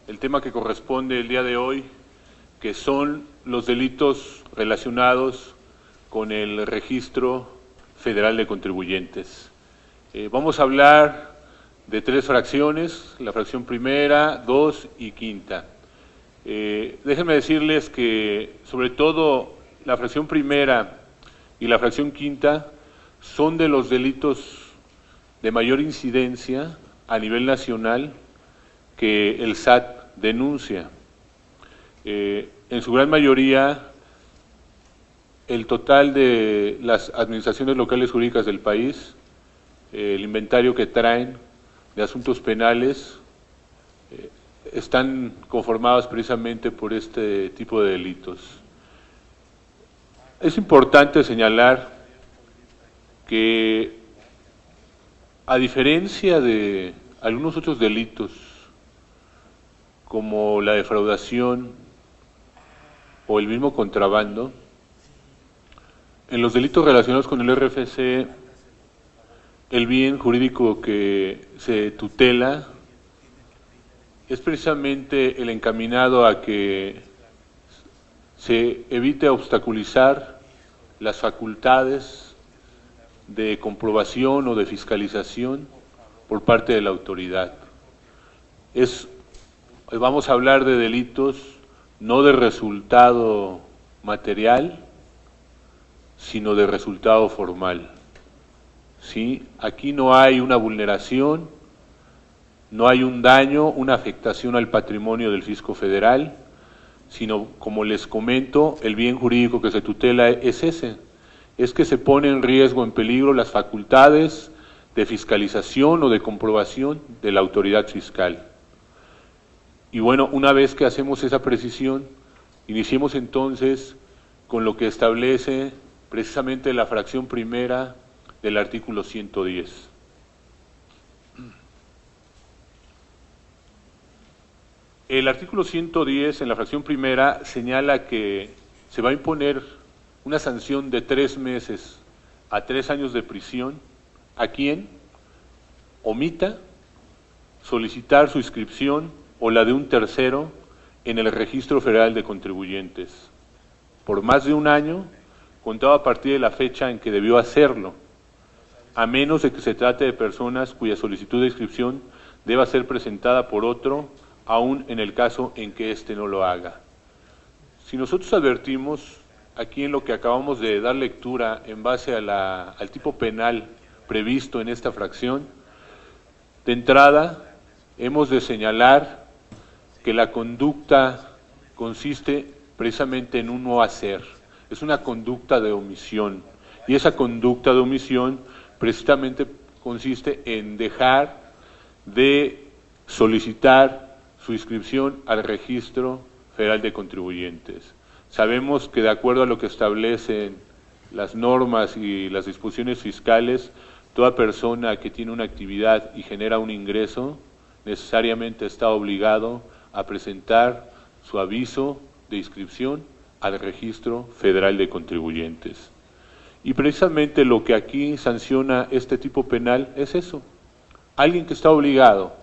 El tema que corresponde el día de hoy, que son los delitos relacionados con el Registro Federal de Contribuyentes. Vamos a hablar de 3 fracciones, la fracción primera, 2 y quinta. Déjenme decirles que sobre todo la fracción primera y la fracción quinta son de los delitos de mayor incidencia a nivel nacional que el SAT denuncia. En su gran mayoría, el total de las administraciones locales jurídicas del país, el inventario que traen de asuntos penales, están conformados precisamente por este tipo de delitos. Es importante señalar que, a diferencia de algunos otros delitos, como la defraudación o el mismo contrabando, en los delitos relacionados con el RFC, el bien jurídico que se tutela es precisamente el encaminado a que se evite obstaculizar las facultades de comprobación o de fiscalización por parte de la autoridad. Vamos a hablar de delitos no de resultado material, sino de resultado formal. ¿Sí? Aquí no hay una vulneración, no hay un daño, una afectación al patrimonio del fisco federal, sino, como les comento, el bien jurídico que se tutela es ese, es que se pone en riesgo, en peligro, las facultades de fiscalización o de comprobación de la autoridad fiscal. Y bueno, una vez que hacemos esa precisión, iniciemos entonces con lo que establece precisamente la fracción primera del artículo 110. El artículo 110 en la fracción primera señala que se va a imponer una sanción de 3 meses a 3 años de prisión a quien omita solicitar su inscripción o la de un tercero en el Registro Federal de Contribuyentes por más de un año, contado a partir de la fecha en que debió hacerlo, a menos de que se trate de personas cuya solicitud de inscripción deba ser presentada por otro, aún en el caso en que éste no lo haga. Si nosotros advertimos aquí en lo que acabamos de dar lectura en base a al tipo penal previsto en esta fracción, de entrada hemos de señalar que la conducta consiste precisamente en un no hacer, es una conducta de omisión, y esa conducta de omisión precisamente consiste en dejar de solicitar su inscripción al Registro Federal de Contribuyentes. Sabemos que, de acuerdo a lo que establecen las normas y las disposiciones fiscales, toda persona que tiene una actividad y genera un ingreso necesariamente está obligado a presentar su aviso de inscripción al Registro Federal de Contribuyentes. Y precisamente lo que aquí sanciona este tipo penal es eso. Alguien que está obligado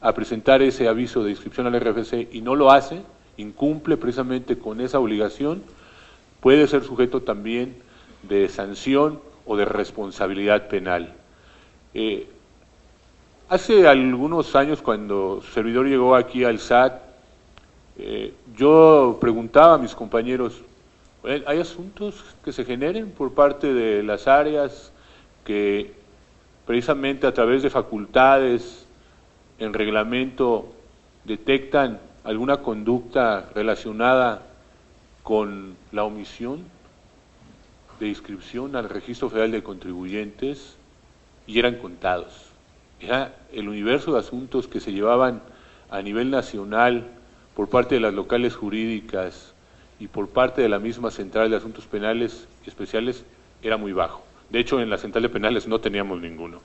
a presentar ese aviso de inscripción al RFC y no lo hace, incumple precisamente con esa obligación, puede ser sujeto también de sanción o de responsabilidad penal. Hace algunos años, cuando su servidor llegó aquí al SAT, yo preguntaba a mis compañeros, ¿hay asuntos que se generen por parte de las áreas que precisamente a través de facultades en reglamento detectan alguna conducta relacionada con la omisión de inscripción al Registro Federal de Contribuyentes y eran contados. Era el universo de asuntos que se llevaban a nivel nacional por parte de las locales jurídicas y por parte de la misma Central de Asuntos Penales y Especiales era muy bajo. De hecho, en la Central de Penales no teníamos ninguno.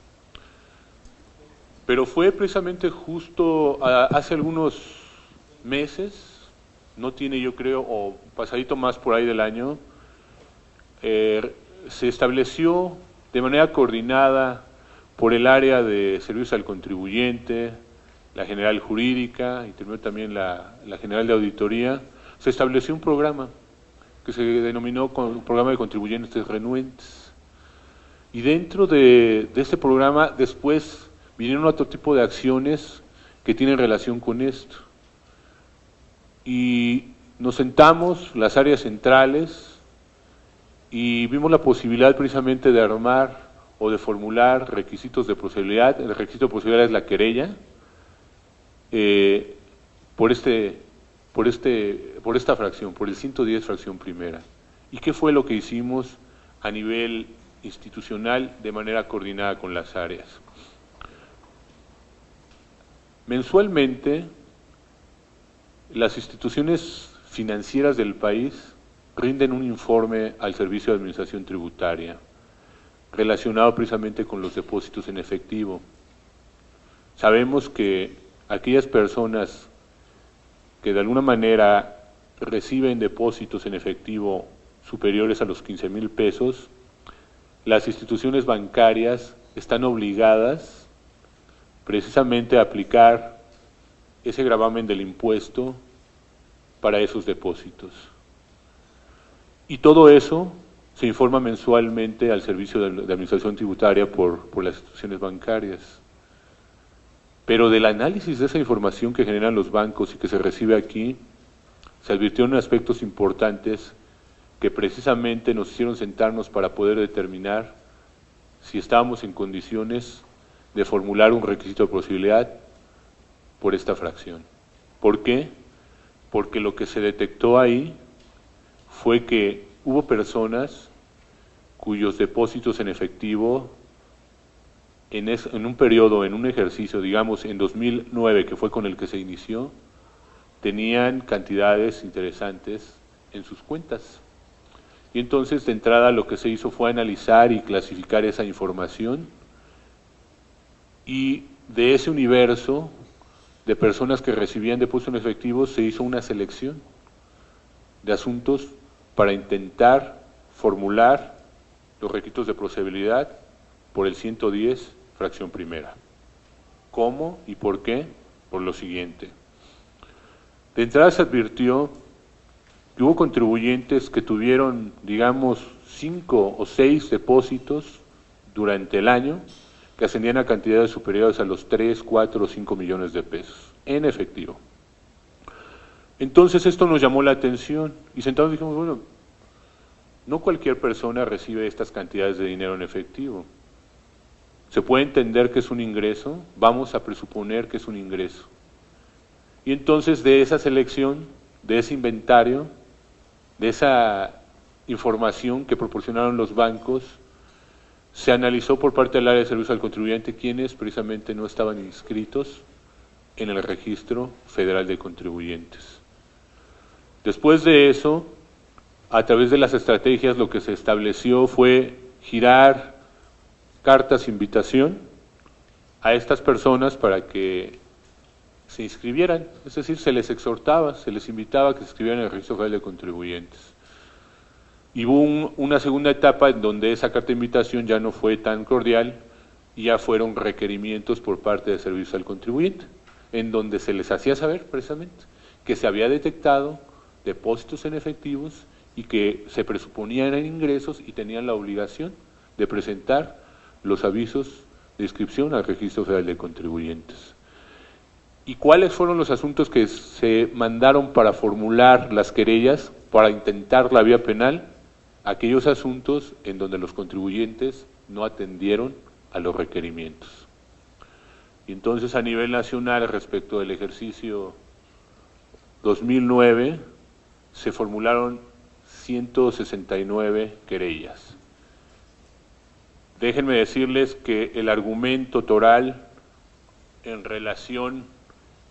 Pero fue precisamente justo hace algunos meses, no tiene yo creo, o pasadito más por ahí del año, se estableció de manera coordinada por el área de servicios al contribuyente, la General Jurídica y también la General de Auditoría, se estableció un programa que se denominó Programa de Contribuyentes Renuentes. Y dentro de este programa después vinieron otro tipo de acciones que tienen relación con esto. Y nos sentamos, las áreas centrales, y vimos la posibilidad precisamente de armar o de formular requisitos de procedibilidad. El requisito de procedibilidad es la querella, por esta fracción, por el 110 fracción primera. ¿Y qué fue lo que hicimos a nivel institucional de manera coordinada con las áreas? Mensualmente, las instituciones financieras del país rinden un informe al Servicio de Administración Tributaria relacionado precisamente con los depósitos en efectivo. Sabemos que aquellas personas que de alguna manera reciben depósitos en efectivo superiores a los 15,000 pesos, las instituciones bancarias están obligadas precisamente a aplicar ese gravamen del impuesto para esos depósitos. Y todo eso se informa mensualmente al Servicio de Administración Tributaria por las instituciones bancarias. Pero del análisis de esa información que generan los bancos y que se recibe aquí, se advirtieron aspectos importantes que precisamente nos hicieron sentarnos para poder determinar si estábamos en condiciones de formular un requisito de procedibilidad por esta fracción. ¿Por qué? Porque lo que se detectó ahí fue que hubo personas cuyos depósitos en efectivo en un periodo, en un ejercicio, digamos en 2009, que fue con el que se inició, tenían cantidades interesantes en sus cuentas. Y entonces de entrada lo que se hizo fue analizar y clasificar esa información, y de ese universo de personas que recibían depósitos en efectivo se hizo una selección de asuntos para intentar formular los requisitos de procedibilidad por el 110 fracción primera. ¿Cómo y por qué? Por lo siguiente. De entrada se advirtió que hubo contribuyentes que tuvieron, digamos, 5 o 6 depósitos durante el año que ascendían a cantidades superiores a los 3, 4 o 5 millones de pesos en efectivo. Entonces esto nos llamó la atención y sentados dijimos, bueno, no cualquier persona recibe estas cantidades de dinero en efectivo. Se puede entender que es un ingreso, vamos a presuponer que es un ingreso. Y entonces de esa selección, de ese inventario, de esa información que proporcionaron los bancos, se analizó por parte del área de servicio al contribuyente quienes precisamente no estaban inscritos en el Registro Federal de Contribuyentes. Después de eso, a través de las estrategias, lo que se estableció fue girar cartas de invitación a estas personas para que se inscribieran, es decir, se les exhortaba, se les invitaba a que se inscribieran en el Registro Federal de Contribuyentes. Y hubo una segunda etapa en donde esa carta de invitación ya no fue tan cordial y ya fueron requerimientos por parte de servicio al contribuyente, en donde se les hacía saber precisamente que se había detectado depósitos en efectivos y que se presuponían en ingresos y tenían la obligación de presentar los avisos de inscripción al Registro Federal de Contribuyentes. ¿Y cuáles fueron los asuntos que se mandaron para formular las querellas, para intentar la vía penal? Aquellos asuntos en donde los contribuyentes no atendieron a los requerimientos. Y entonces a nivel nacional, respecto del ejercicio 2009, se formularon 169 querellas. Déjenme decirles que el argumento toral en relación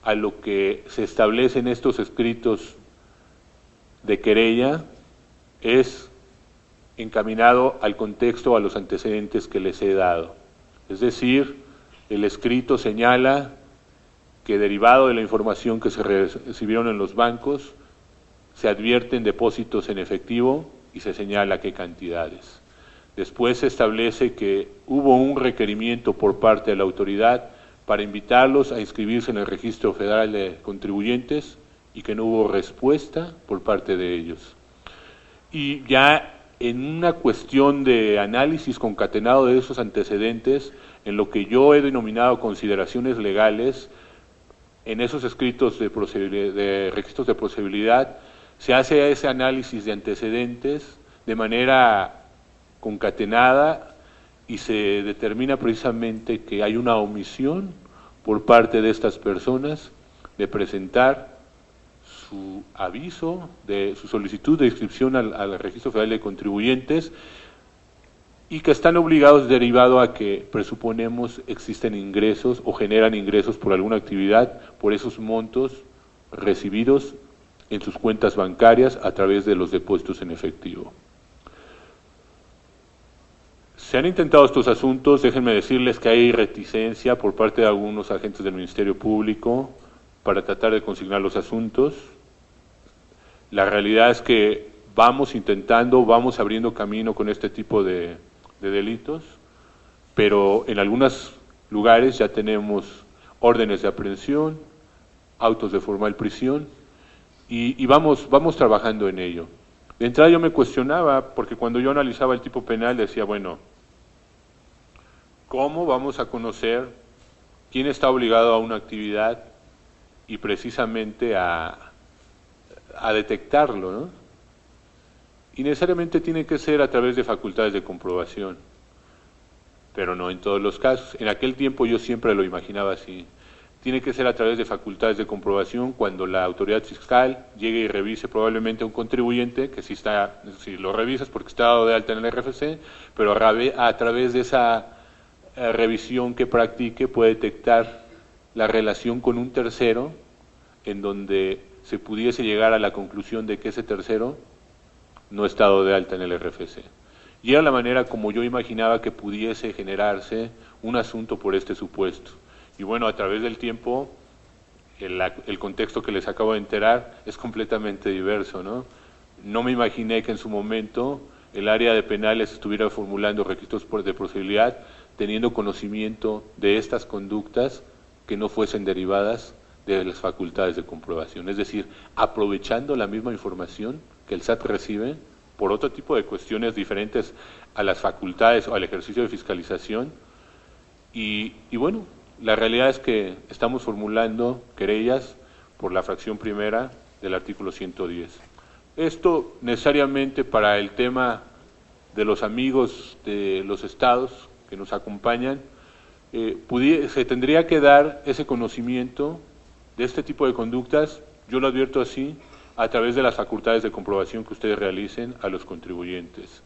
a lo que se establece en estos escritos de querella es encaminado al contexto, a los antecedentes que les he dado. Es decir, el escrito señala que derivado de la información que se recibieron en los bancos, se advierten depósitos en efectivo y se señala qué cantidades. Después se establece que hubo un requerimiento por parte de la autoridad para invitarlos a inscribirse en el Registro Federal de Contribuyentes y que no hubo respuesta por parte de ellos. Y ya en una cuestión de análisis concatenado de esos antecedentes, en lo que yo he denominado consideraciones legales, en esos escritos de registros de procedibilidad, se hace ese análisis de antecedentes de manera concatenada y se determina precisamente que hay una omisión por parte de estas personas de presentar su aviso, de su solicitud de inscripción al Registro Federal de Contribuyentes y que están obligados derivado a que presuponemos existen ingresos o generan ingresos por alguna actividad por esos montos recibidos en sus cuentas bancarias a través de los depósitos en efectivo. Se han intentado estos asuntos, déjenme decirles que hay reticencia por parte de algunos agentes del Ministerio Público para tratar de consignar los asuntos. La realidad es que vamos intentando, vamos abriendo camino con este tipo de delitos, pero en algunos lugares ya tenemos órdenes de aprehensión, autos de formal prisión y vamos trabajando en ello. De entrada yo me cuestionaba, porque cuando yo analizaba el tipo penal decía, bueno, ¿cómo vamos a conocer quién está obligado a una actividad y precisamente a detectarlo, ¿no? Y necesariamente tiene que ser a través de facultades de comprobación, pero no en todos los casos. En aquel tiempo yo siempre lo imaginaba así. Tiene que ser a través de facultades de comprobación cuando la autoridad fiscal llegue y revise probablemente a un contribuyente, que si lo revisas porque está dado de alta en el RFC, pero a través de esa revisión que practique puede detectar la relación con un tercero en donde se pudiese llegar a la conclusión de que ese tercero no está dado de alta en el RFC. Y era la manera como yo imaginaba que pudiese generarse un asunto por este supuesto. Y bueno, a través del tiempo, el contexto que les acabo de enterar es completamente diverso, ¿no? No me imaginé que en su momento el área de penales estuviera formulando registros de procedibilidad teniendo conocimiento de estas conductas que no fuesen derivadas de las facultades de comprobación. Es decir, aprovechando la misma información que el SAT recibe por otro tipo de cuestiones diferentes a las facultades o al ejercicio de fiscalización. Y bueno, la realidad es que estamos formulando querellas por la fracción primera del artículo 110. Esto necesariamente para el tema de los amigos de los estados que nos acompañan, se tendría que dar ese conocimiento de este tipo de conductas, yo lo advierto así, a través de las facultades de comprobación que ustedes realicen a los contribuyentes.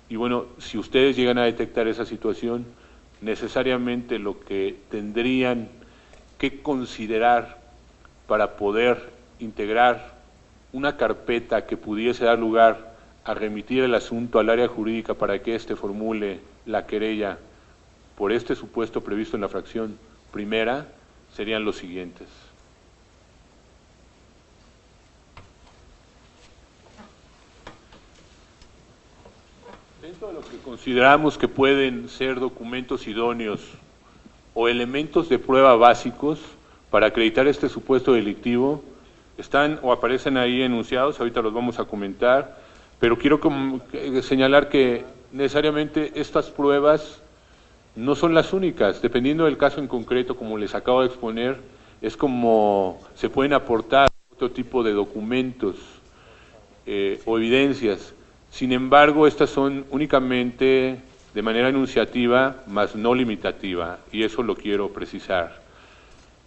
Y bueno, si ustedes llegan a detectar esa situación, necesariamente lo que tendrían que considerar para poder integrar una carpeta que pudiese dar lugar a remitir el asunto al área jurídica para que éste formule la querella por este supuesto previsto en la fracción primera, serían los siguientes. Dentro de lo que consideramos que pueden ser documentos idóneos o elementos de prueba básicos para acreditar este supuesto delictivo, están o aparecen ahí enunciados, ahorita los vamos a comentar, pero quiero señalar que necesariamente estas pruebas no son las únicas, dependiendo del caso en concreto, como les acabo de exponer, es como se pueden aportar otro tipo de documentos o evidencias. Sin embargo, estas son únicamente de manera enunciativa, más no limitativa, y eso lo quiero precisar.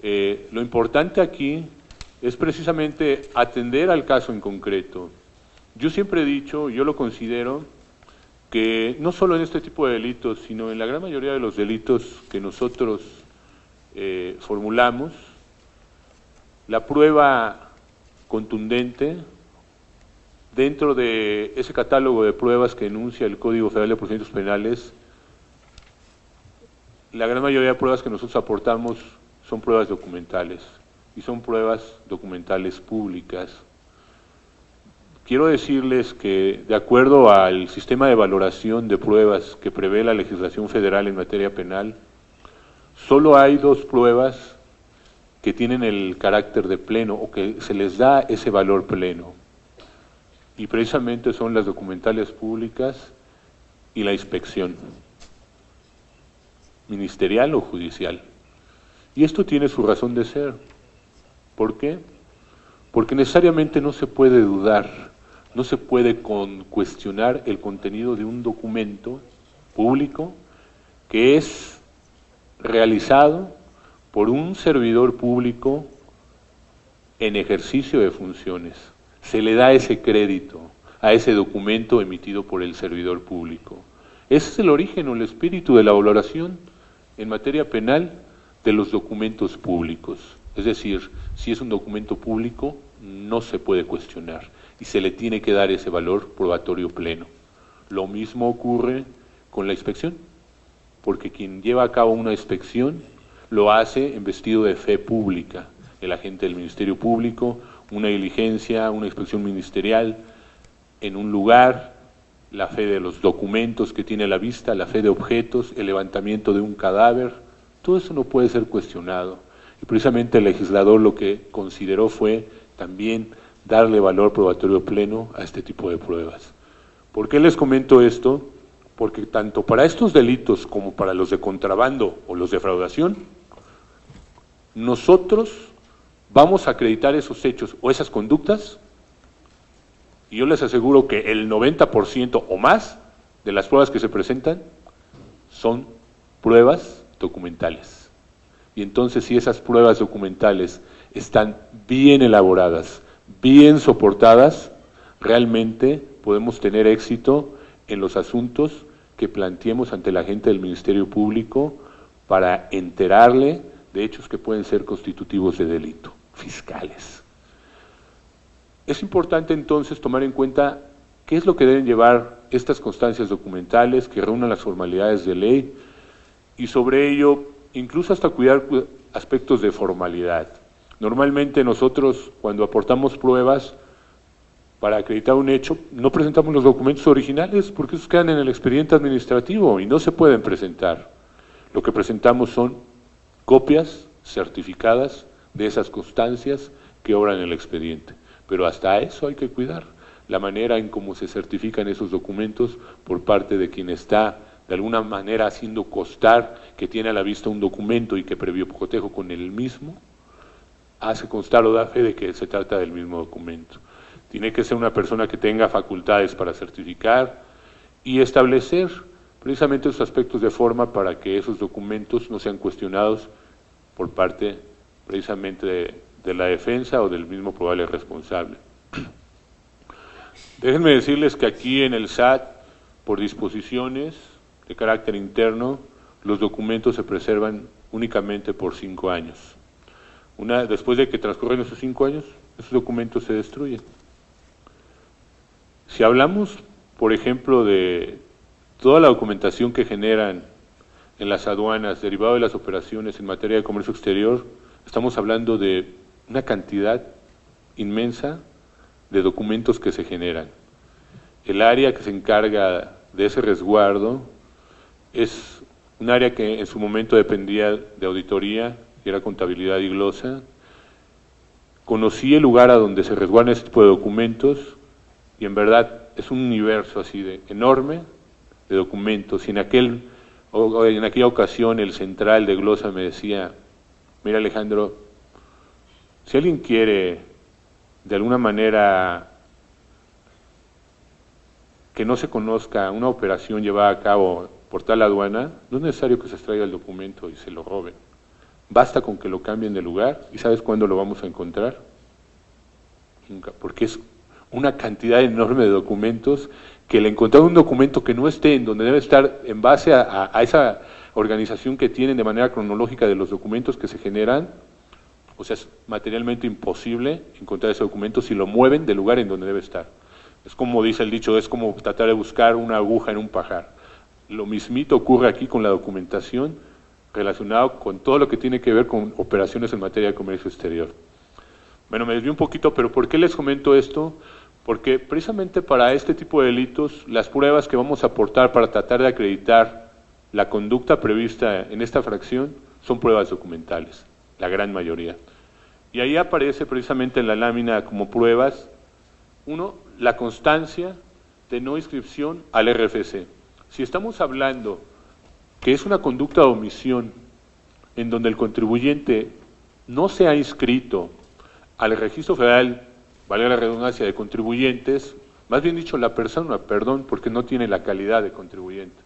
Lo importante aquí es precisamente atender al caso en concreto. Yo siempre he dicho, yo lo considero, que no solo en este tipo de delitos, sino en la gran mayoría de los delitos que nosotros formulamos, la prueba contundente dentro de ese catálogo de pruebas que enuncia el Código Federal de Procedimientos Penales, la gran mayoría de pruebas que nosotros aportamos son pruebas documentales, y son pruebas documentales públicas. Quiero decirles que, de acuerdo al sistema de valoración de pruebas que prevé la legislación federal en materia penal, solo hay dos pruebas que tienen el carácter de pleno, o que se les da ese valor pleno, y precisamente son las documentales públicas y la inspección ministerial o judicial. Y esto tiene su razón de ser. ¿Por qué? Porque necesariamente no se puede dudar, no se puede cuestionar el contenido de un documento público que es realizado por un servidor público en ejercicio de funciones. Se le da ese crédito a ese documento emitido por el servidor público. Ese es el origen o el espíritu de la valoración en materia penal de los documentos públicos. Es decir, si es un documento público, no se puede cuestionar y se le tiene que dar ese valor probatorio pleno. Lo mismo ocurre con la inspección, porque quien lleva a cabo una inspección lo hace en vestido de fe pública. El agente del Ministerio Público, una diligencia, una inspección ministerial en un lugar, la fe de los documentos que tiene a la vista, la fe de objetos, el levantamiento de un cadáver, todo eso no puede ser cuestionado. Y precisamente el legislador lo que consideró fue también darle valor probatorio pleno a este tipo de pruebas. ¿Por qué les comento esto? Porque tanto para estos delitos como para los de contrabando o los de defraudación, nosotros vamos a acreditar esos hechos o esas conductas, y yo les aseguro que el 90% o más de las pruebas que se presentan son pruebas documentales. Y entonces, si esas pruebas documentales están bien elaboradas, bien soportadas, realmente podemos tener éxito en los asuntos que planteemos ante la gente del Ministerio Público para enterarle de hechos que pueden ser constitutivos de delito, fiscales. Es importante entonces tomar en cuenta qué es lo que deben llevar estas constancias documentales que reúnan las formalidades de ley, y sobre ello incluso hasta cuidar aspectos de formalidad. Normalmente nosotros, cuando aportamos pruebas para acreditar un hecho, no presentamos los documentos originales porque esos quedan en el expediente administrativo y no se pueden presentar. Lo que presentamos son copias certificadas de esas constancias que obran en el expediente. Pero hasta eso hay que cuidar, la manera en cómo se certifican esos documentos por parte de quien está de alguna manera haciendo constar que tiene a la vista un documento y que previo cotejo con el mismo, hace constar o da fe de que se trata del mismo documento. Tiene que ser una persona que tenga facultades para certificar y establecer precisamente esos aspectos de forma para que esos documentos no sean cuestionados por parte precisamente de la defensa o del mismo probable responsable. Déjenme decirles que aquí en el SAT, por disposiciones de carácter interno, los documentos se preservan únicamente por 5 años. Después de que transcurren esos 5 años, esos documentos se destruyen. Si hablamos, por ejemplo, de toda la documentación que generan en las aduanas derivado de las operaciones en materia de comercio exterior, estamos hablando de una cantidad inmensa de documentos que se generan. El área que se encarga de ese resguardo es un área que en su momento dependía de auditoría, y era contabilidad y glosa. Conocí el lugar a donde se resguardan este tipo de documentos y en verdad es un universo así de enorme de documentos. Y en aquella ocasión el central de glosa me decía: mira, Alejandro, si alguien quiere de alguna manera que no se conozca una operación llevada a cabo por tal aduana, no es necesario que se extraiga el documento y se lo roben. Basta con que lo cambien de lugar. ¿Y sabes cuándo lo vamos a encontrar? Nunca, porque es una cantidad enorme de documentos, que el encontrar un documento que no esté en donde debe estar en base a esa organización que tienen de manera cronológica de los documentos que se generan, o sea, es materialmente imposible encontrar ese documento si lo mueven del lugar en donde debe estar. Es como dice el dicho, es como tratar de buscar una aguja en un pajar. Lo mismito ocurre aquí con la documentación relacionado con todo lo que tiene que ver con operaciones en materia de comercio exterior. Bueno, me desvío un poquito, pero ¿por qué les comento esto? Porque precisamente para este tipo de delitos, las pruebas que vamos a aportar para tratar de acreditar la conducta prevista en esta fracción son pruebas documentales, la gran mayoría. Y ahí aparece precisamente en la lámina como pruebas, uno, la constancia de no inscripción al RFC. Si estamos hablando que es una conducta de omisión en donde el contribuyente no se ha inscrito al Registro Federal, valga la redundancia, de contribuyentes, más bien dicho la persona, perdón, porque no tiene la calidad de contribuyente.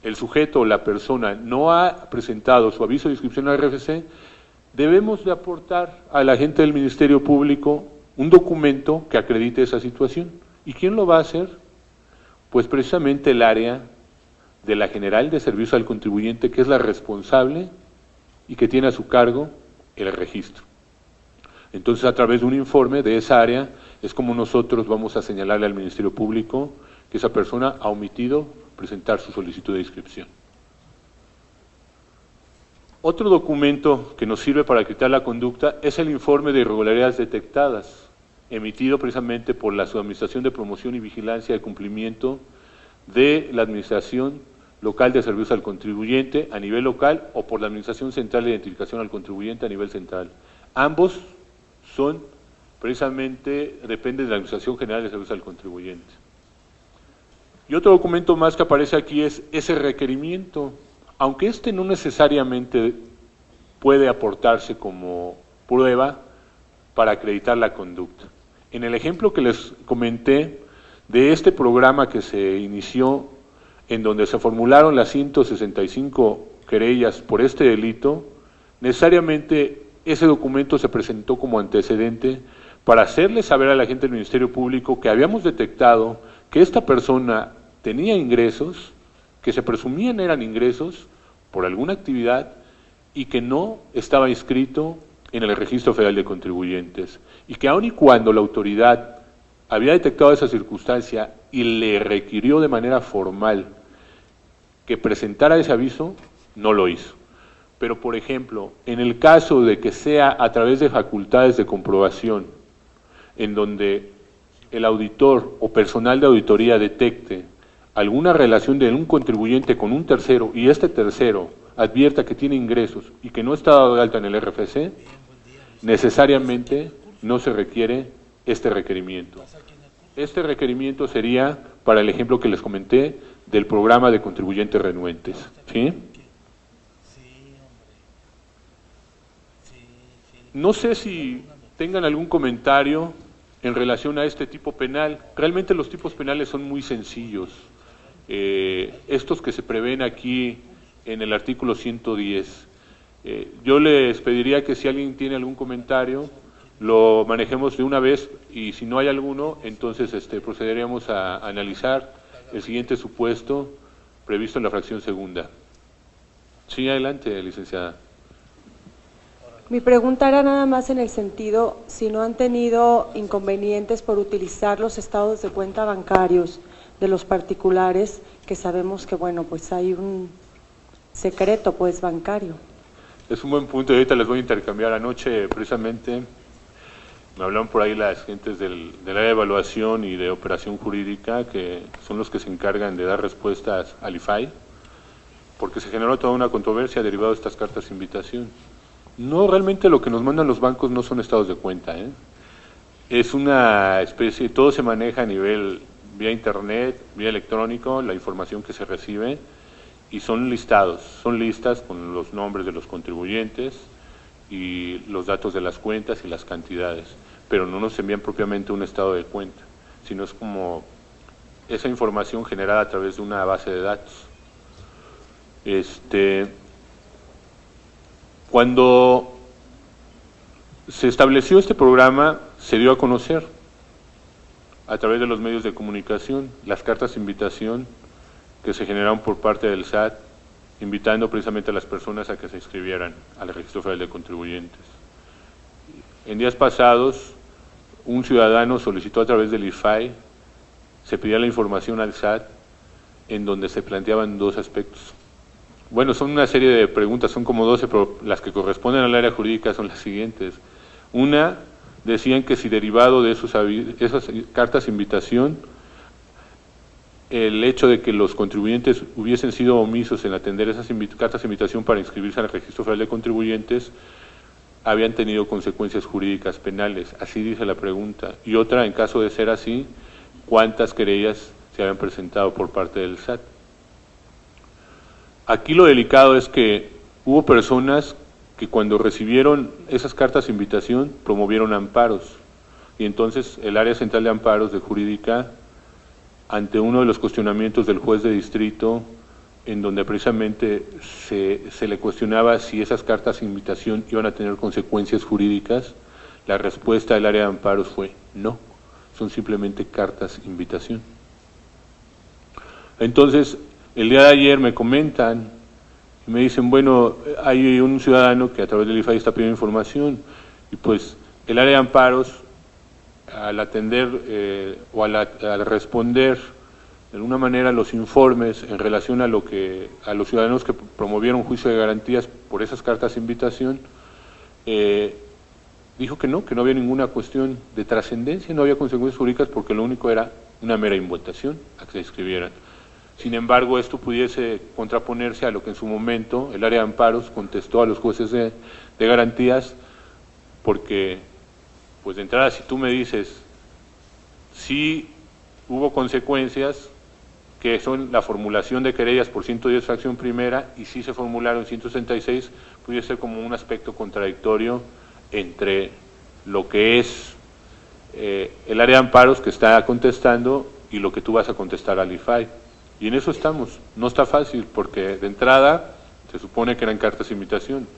El sujeto o la persona no ha presentado su aviso de inscripción al RFC, debemos de aportar a la gente del Ministerio Público un documento que acredite esa situación. ¿Y quién lo va a hacer? Pues precisamente el área de la General de Servicio al Contribuyente, que es la responsable y que tiene a su cargo el registro. Entonces, a través de un informe de esa área, es como nosotros vamos a señalarle al Ministerio Público que esa persona ha omitido presentar su solicitud de inscripción. Otro documento que nos sirve para acreditar la conducta es el informe de irregularidades detectadas, emitido precisamente por la Subadministración de Promoción y Vigilancia de Cumplimiento de la Administración Local de Servicios al Contribuyente a nivel local o por la Administración Central de Identificación al Contribuyente a nivel central. Ambos son precisamente, dependen de la Administración General de Servicios al Contribuyente. Y otro documento más que aparece aquí es ese requerimiento, aunque este no necesariamente puede aportarse como prueba para acreditar la conducta. En el ejemplo que les comenté de este programa que se inició, en donde se formularon las 165 querellas por este delito, necesariamente ese documento se presentó como antecedente para hacerle saber a la gente del Ministerio Público que habíamos detectado que esta persona tenía ingresos, que se presumían eran ingresos por alguna actividad y que no estaba inscrito en el Registro Federal de Contribuyentes, y que aun y cuando la autoridad había detectado esa circunstancia y le requirió de manera formal que presentara ese aviso, no lo hizo. Pero, por ejemplo, en el caso de que sea a través de facultades de comprobación, en donde el auditor o personal de auditoría detecte alguna relación de un contribuyente con un tercero y este tercero advierta que tiene ingresos y que no está dado de alta en el RFC, necesariamente no se requiere este requerimiento. Este requerimiento sería para el ejemplo que les comenté del programa de contribuyentes renuentes, ¿sí? No sé si tengan algún comentario en relación a este tipo penal. Realmente los tipos penales son muy sencillos. Estos que se prevén aquí en el artículo 110. Yo les pediría que si alguien tiene algún comentario, lo manejemos de una vez, y si no hay alguno, entonces procederíamos a analizar el siguiente supuesto previsto en la fracción segunda. Sí, adelante, licenciada. Mi pregunta era nada más en el sentido, si no han tenido inconvenientes por utilizar los estados de cuenta bancarios de los particulares, que sabemos que, bueno, pues hay un secreto, pues, bancario. Es un buen punto, y ahorita les voy a intercambiar. Anoche, precisamente, me hablaron por ahí las gentes del área de evaluación y de operación jurídica, que son los que se encargan de dar respuestas al IFAI, porque se generó toda una controversia derivada de estas cartas de invitación. No, realmente lo que nos mandan los bancos no son estados de cuenta, es una especie, todo se maneja a nivel vía internet, vía electrónico, la información que se recibe, y son listados, son listas con los nombres de los contribuyentes y los datos de las cuentas y las cantidades, pero no nos envían propiamente un estado de cuenta, sino es como esa información generada a través de una base de datos. Cuando se estableció este programa, se dio a conocer a través de los medios de comunicación, las cartas de invitación que se generaron por parte del SAT, invitando precisamente a las personas a que se inscribieran al Registro Federal de Contribuyentes. En días pasados, un ciudadano solicitó a través del IFAI, se pedía la información al SAT, en donde se planteaban dos aspectos. Bueno, son una serie de preguntas, son como 12, pero las que corresponden al área jurídica son las siguientes. Una, decían que si derivado de esas cartas de invitación, el hecho de que los contribuyentes hubiesen sido omisos en atender esas cartas de invitación para inscribirse al Registro Federal de Contribuyentes, habían tenido consecuencias jurídicas penales, así dice la pregunta. Y otra, en caso de ser así, ¿cuántas querellas se habían presentado por parte del SAT? Aquí lo delicado es que hubo personas que cuando recibieron esas cartas de invitación promovieron amparos, y entonces el área central de amparos de jurídica, ante uno de los cuestionamientos del juez de distrito, en donde precisamente se le cuestionaba si esas cartas de invitación iban a tener consecuencias jurídicas, la respuesta del área de amparos fue no, son simplemente cartas de invitación. Entonces, el día de ayer me comentan y me dicen, bueno, hay un ciudadano que a través del IFAI está pidiendo información, y pues el área de amparos, al atender o al responder de alguna manera los informes en relación a los ciudadanos que promovieron juicio de garantías por esas cartas de invitación, dijo que no había ninguna cuestión de trascendencia, no había consecuencias jurídicas, porque lo único era una mera invitación a que se inscribieran. Sin embargo, esto pudiese contraponerse a lo que en su momento el área de amparos contestó a los jueces de garantías, porque, pues de entrada, si tú me dices, sí hubo consecuencias, que son la formulación de querellas por 110 fracción primera, y sí se formularon 166, pudiese ser como un aspecto contradictorio entre lo que es el área de amparos que está contestando y lo que tú vas a contestar al IFAI. Y en eso estamos. No está fácil, porque de entrada se supone que eran cartas de invitación,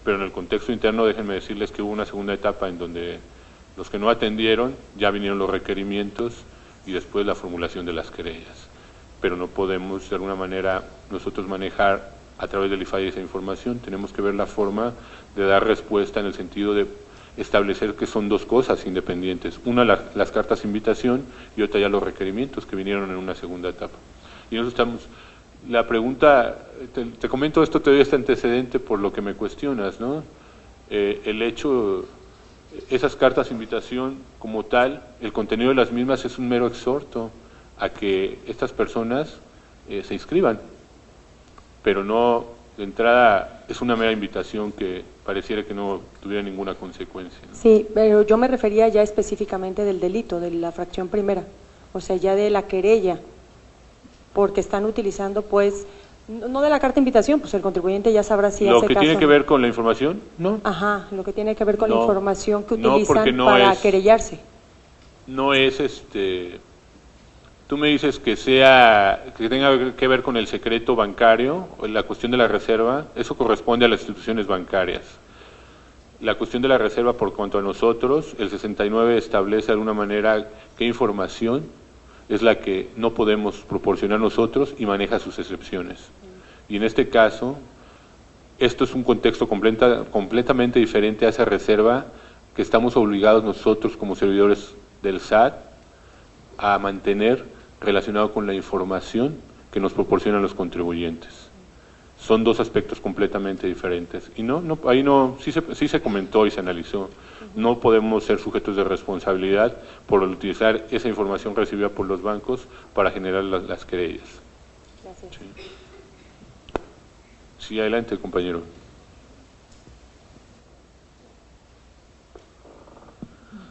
pero en el contexto interno déjenme decirles que hubo una segunda etapa en donde los que no atendieron, ya vinieron los requerimientos y después la formulación de las querellas. Pero no podemos de alguna manera nosotros manejar a través del IFAI esa información, tenemos que ver la forma de dar respuesta en el sentido de establecer que son dos cosas independientes, una las cartas de invitación y otra ya los requerimientos que vinieron en una segunda etapa. Y nosotros estamos, la pregunta, te comento esto, te doy este antecedente por lo que me cuestionas, ¿no? El hecho, esas cartas de invitación como tal, el contenido de las mismas es un mero exhorto a que estas personas se inscriban, pero no, de entrada, es una mera invitación que pareciera que no tuviera ninguna consecuencia, ¿no? Sí, pero yo me refería ya específicamente del delito, de la fracción primera, o sea, ya de la querella, porque están utilizando, pues, no de la carta de invitación, pues el contribuyente ya sabrá si hace caso. ¿Lo que tiene que ver con la información? No. Ajá, lo que tiene que ver con la No, información que no, utilizan no para es, querellarse. No es tú me dices que tenga que ver con el secreto bancario, o la cuestión de la reserva, eso corresponde a las instituciones bancarias. La cuestión de la reserva, por cuanto a nosotros, el 69 establece de alguna manera qué información es la que no podemos proporcionar nosotros y maneja sus excepciones. Y en este caso, esto es un contexto completamente diferente a esa reserva que estamos obligados nosotros como servidores del SAT a mantener relacionado con la información que nos proporcionan los contribuyentes. Son dos aspectos completamente diferentes. Y ahí sí se comentó y se analizó. No podemos ser sujetos de responsabilidad por utilizar esa información recibida por los bancos para generar las querellas. Gracias. Sí, adelante, compañero.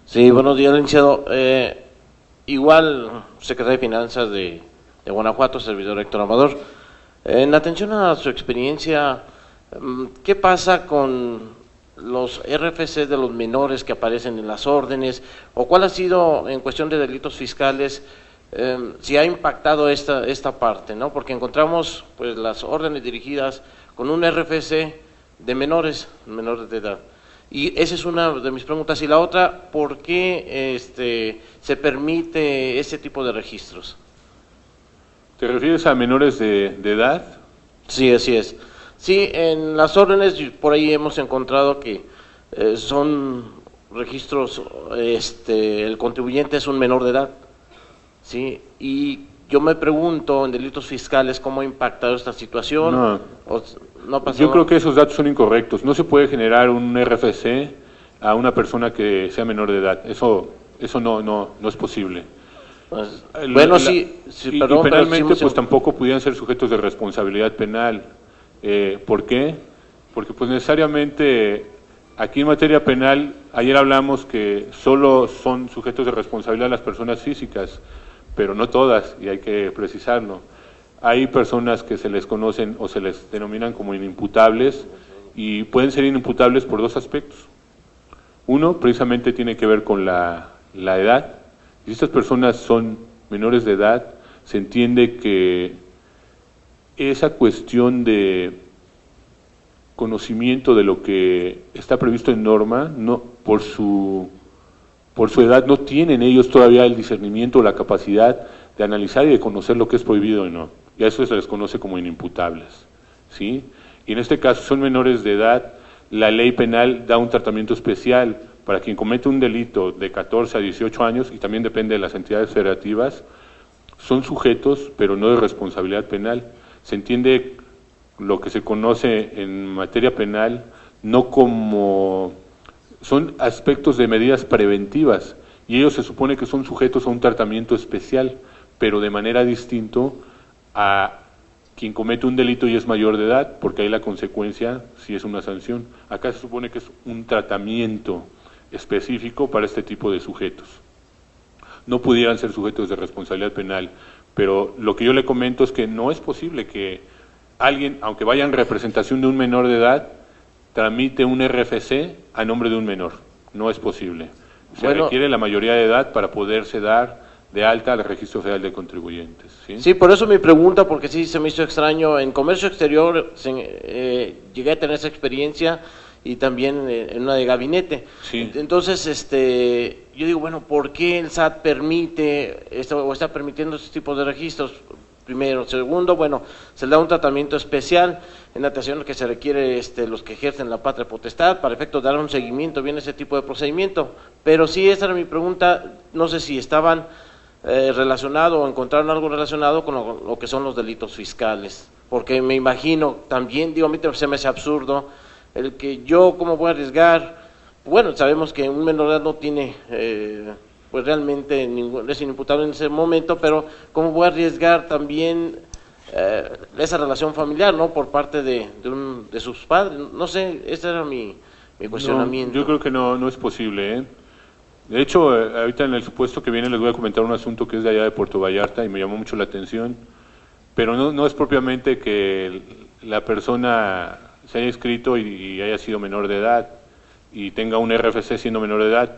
Sí, buenos días, licenciado. Igual, secretario de Finanzas de Guanajuato, servidor Héctor Amador. En atención a su experiencia, ¿qué pasa con los RFC de los menores que aparecen en las órdenes? ¿O cuál ha sido, en cuestión de delitos fiscales, si ha impactado esta parte, ¿no? Porque encontramos pues las órdenes dirigidas con un RFC de menores de edad. Y esa es una de mis preguntas. Y la otra, ¿por qué se permite ese tipo de registros? ¿Te refieres a menores de edad? Sí, así es. Sí, en las órdenes por ahí hemos encontrado que son registros, el contribuyente es un menor de edad, ¿sí? Y yo me pregunto en delitos fiscales cómo ha impactado esta situación. No. No pasa Yo nada. creo que esos datos son incorrectos. No se puede generar un RFC a una persona que sea menor de edad. Eso no es posible. Pues, bueno, sí, Y perdón, pero penalmente, sí, pues tampoco pudieran ser sujetos de responsabilidad penal. ¿Por qué? Porque pues necesariamente aquí en materia penal, ayer hablamos que solo son sujetos de responsabilidad las personas físicas, pero no todas, y hay que precisarlo. Hay personas que se les conocen o se les denominan como inimputables, y pueden ser inimputables por dos aspectos. Uno, precisamente tiene que ver con la edad. Si estas personas son menores de edad, se entiende que esa cuestión de conocimiento de lo que está previsto en norma, no, por su edad no tienen ellos todavía el discernimiento o la capacidad de analizar y de conocer lo que es prohibido y no. Y a eso se les conoce como inimputables, ¿sí? Y en este caso son menores de edad, la ley penal da un tratamiento especial para quien comete un delito de 14 a 18 años, y también depende de las entidades federativas, son sujetos, pero no de responsabilidad penal. Se entiende lo que se conoce en materia penal no como... son aspectos de medidas preventivas, y ellos se supone que son sujetos a un tratamiento especial, pero de manera distinto a quien comete un delito y es mayor de edad, porque ahí la consecuencia sí es una sanción. Acá se supone que es un tratamiento específico para este tipo de sujetos. No pudieran ser sujetos de responsabilidad penal, pero lo que yo le comento es que no es posible que alguien, aunque vaya en representación de un menor de edad, tramite un RFC a nombre de un menor. No es posible. Se requiere la mayoría de edad para poderse dar de alta al Registro Federal de Contribuyentes. Sí, por eso mi pregunta, porque sí se me hizo extraño. En comercio exterior llegué a tener esa experiencia, y también en una de gabinete. Sí. Entonces, yo digo, bueno, ¿por qué el SAT permite o está permitiendo este tipo de registros? Primero. Segundo, bueno, se le da un tratamiento especial en atención que se requiere los que ejercen la patria potestad para efecto de dar un seguimiento bien ese tipo de procedimiento. Pero sí, esa era mi pregunta. No sé si estaban relacionado o encontraron algo relacionado con lo que son los delitos fiscales, porque me imagino también, digo, a mí se me hace absurdo el que yo, ¿cómo voy a arriesgar? Bueno, sabemos que un menor de edad no tiene, pues realmente es inimputable en ese momento, pero ¿cómo voy a arriesgar también esa relación familiar, ¿no? Por parte de sus padres. No sé, ese era mi cuestionamiento. No, yo creo que no es posible, ¿eh? De hecho, ahorita en el supuesto que viene les voy a comentar un asunto que es de allá de Puerto Vallarta y me llamó mucho la atención, pero no es propiamente que la persona se haya inscrito y haya sido menor de edad y tenga un RFC siendo menor de edad.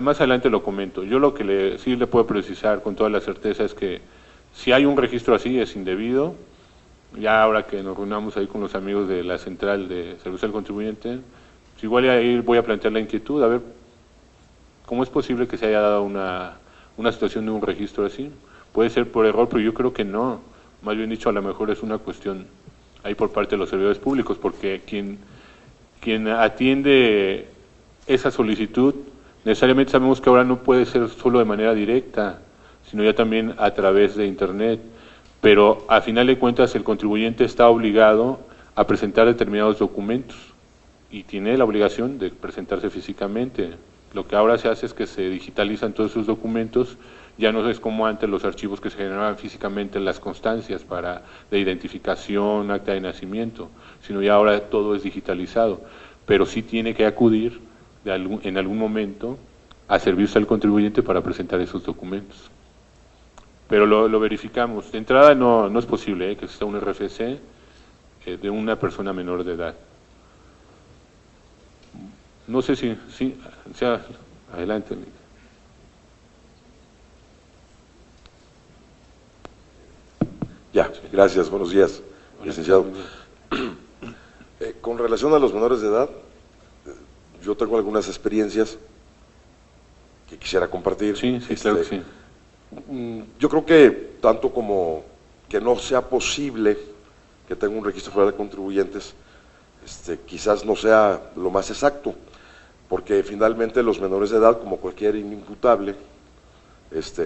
Más adelante lo comento. Yo lo que sí le puedo precisar con toda la certeza es que si hay un registro así es indebido. Ya ahora que nos reunamos ahí con los amigos de la Central de Servicio al Contribuyente, pues igual ahí voy a plantear la inquietud, a ver cómo es posible que se haya dado una situación de un registro así. Puede ser por error, pero yo creo que no. Más bien dicho, a lo mejor es una cuestión ahí por parte de los servidores públicos, porque quien atiende esa solicitud, necesariamente sabemos que ahora no puede ser solo de manera directa, sino ya también a través de Internet. Pero a final de cuentas el contribuyente está obligado a presentar determinados documentos y tiene la obligación de presentarse físicamente. Lo que ahora se hace es que se digitalizan todos esos documentos, ya no es como antes los archivos que se generaban físicamente en las constancias de identificación, acta de nacimiento, sino ya ahora todo es digitalizado, pero sí tiene que acudir en algún momento a servirse al contribuyente para presentar esos documentos. Pero lo verificamos. De entrada no es posible que exista un RFC de una persona menor de edad. No sé si sea adelante. Ya, gracias, buenos días, licenciado. Con relación a los menores de edad, yo tengo algunas experiencias que quisiera compartir. Sí, sí, claro que sí. Yo creo que tanto como que no sea posible que tenga un registro federal de contribuyentes, quizás no sea lo más exacto, porque finalmente los menores de edad, como cualquier inimputable,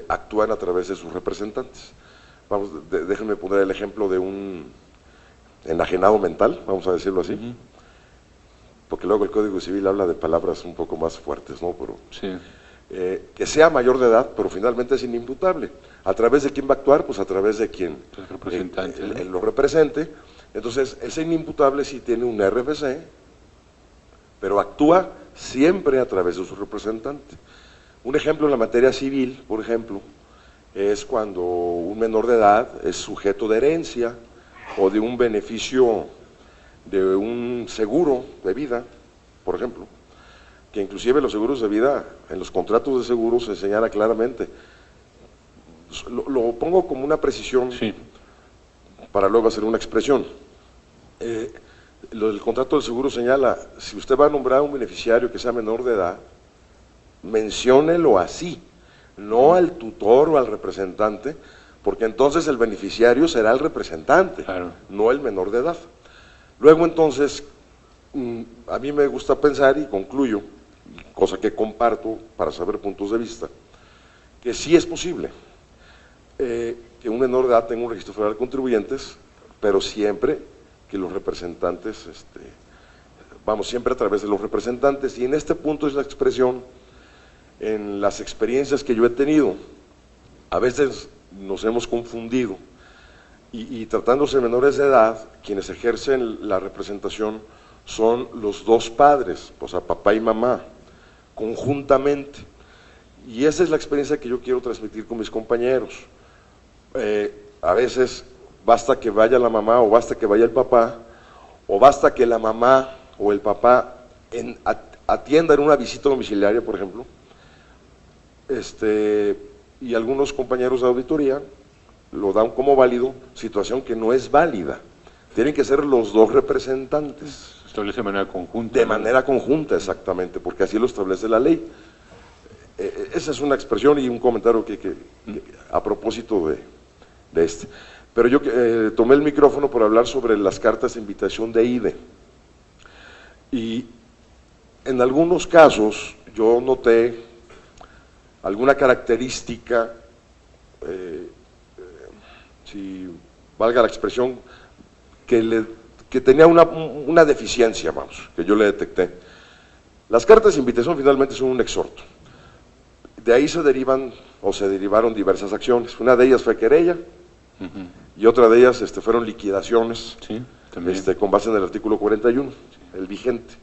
actúan a través de sus representantes. Vamos, déjenme poner el ejemplo de un enajenado mental, vamos a decirlo así, porque luego el Código Civil habla de palabras un poco más fuertes, ¿no? Pero, sí. Que sea mayor de edad, pero finalmente es inimputable. ¿A través de quién va a actuar? Pues a través de quien él lo represente. Entonces, ese inimputable sí tiene un RFC, pero actúa siempre a través de su representante. Un ejemplo en la materia civil, por ejemplo, es cuando un menor de edad es sujeto de herencia o de un beneficio de un seguro de vida, por ejemplo, que inclusive los seguros de vida, en los contratos de seguro se señala claramente. Lo pongo como una precisión, sí, para luego hacer una expresión. El contrato de seguro señala, si usted va a nombrar a un beneficiario que sea menor de edad, menciónelo así, no al tutor o al representante, porque entonces el beneficiario será el representante, claro, no el menor de edad. Luego entonces, a mí me gusta pensar, y concluyo, cosa que comparto para saber puntos de vista, que sí es posible que un menor de edad tenga un registro federal de contribuyentes, pero siempre que los representantes, vamos, siempre a través de los representantes, y en este punto es la expresión, en las experiencias que yo he tenido, a veces nos hemos confundido, y tratándose de menores de edad, quienes ejercen la representación son los dos padres, o sea, papá y mamá, conjuntamente, y esa es la experiencia que yo quiero transmitir con mis compañeros. A veces basta que vaya la mamá o basta que vaya el papá, o basta que la mamá o el papá atiendan una visita domiciliaria, por ejemplo, y algunos compañeros de auditoría lo dan como válido, situación que no es válida. Tienen que ser los dos representantes. Se establece de manera conjunta. De manera conjunta, exactamente, porque así lo establece la ley. Esa es una expresión y un comentario que a propósito de este. Pero yo tomé el micrófono para hablar sobre las cartas de invitación de IDE. Y en algunos casos yo noté alguna característica, si valga la expresión, que tenía una deficiencia, vamos, que yo le detecté. Las cartas de invitación finalmente son un exhorto. De ahí se derivaron diversas acciones. Una de ellas fue querella, y otra de ellas fueron liquidaciones, sí, con base en el artículo 41, sí, el vigente.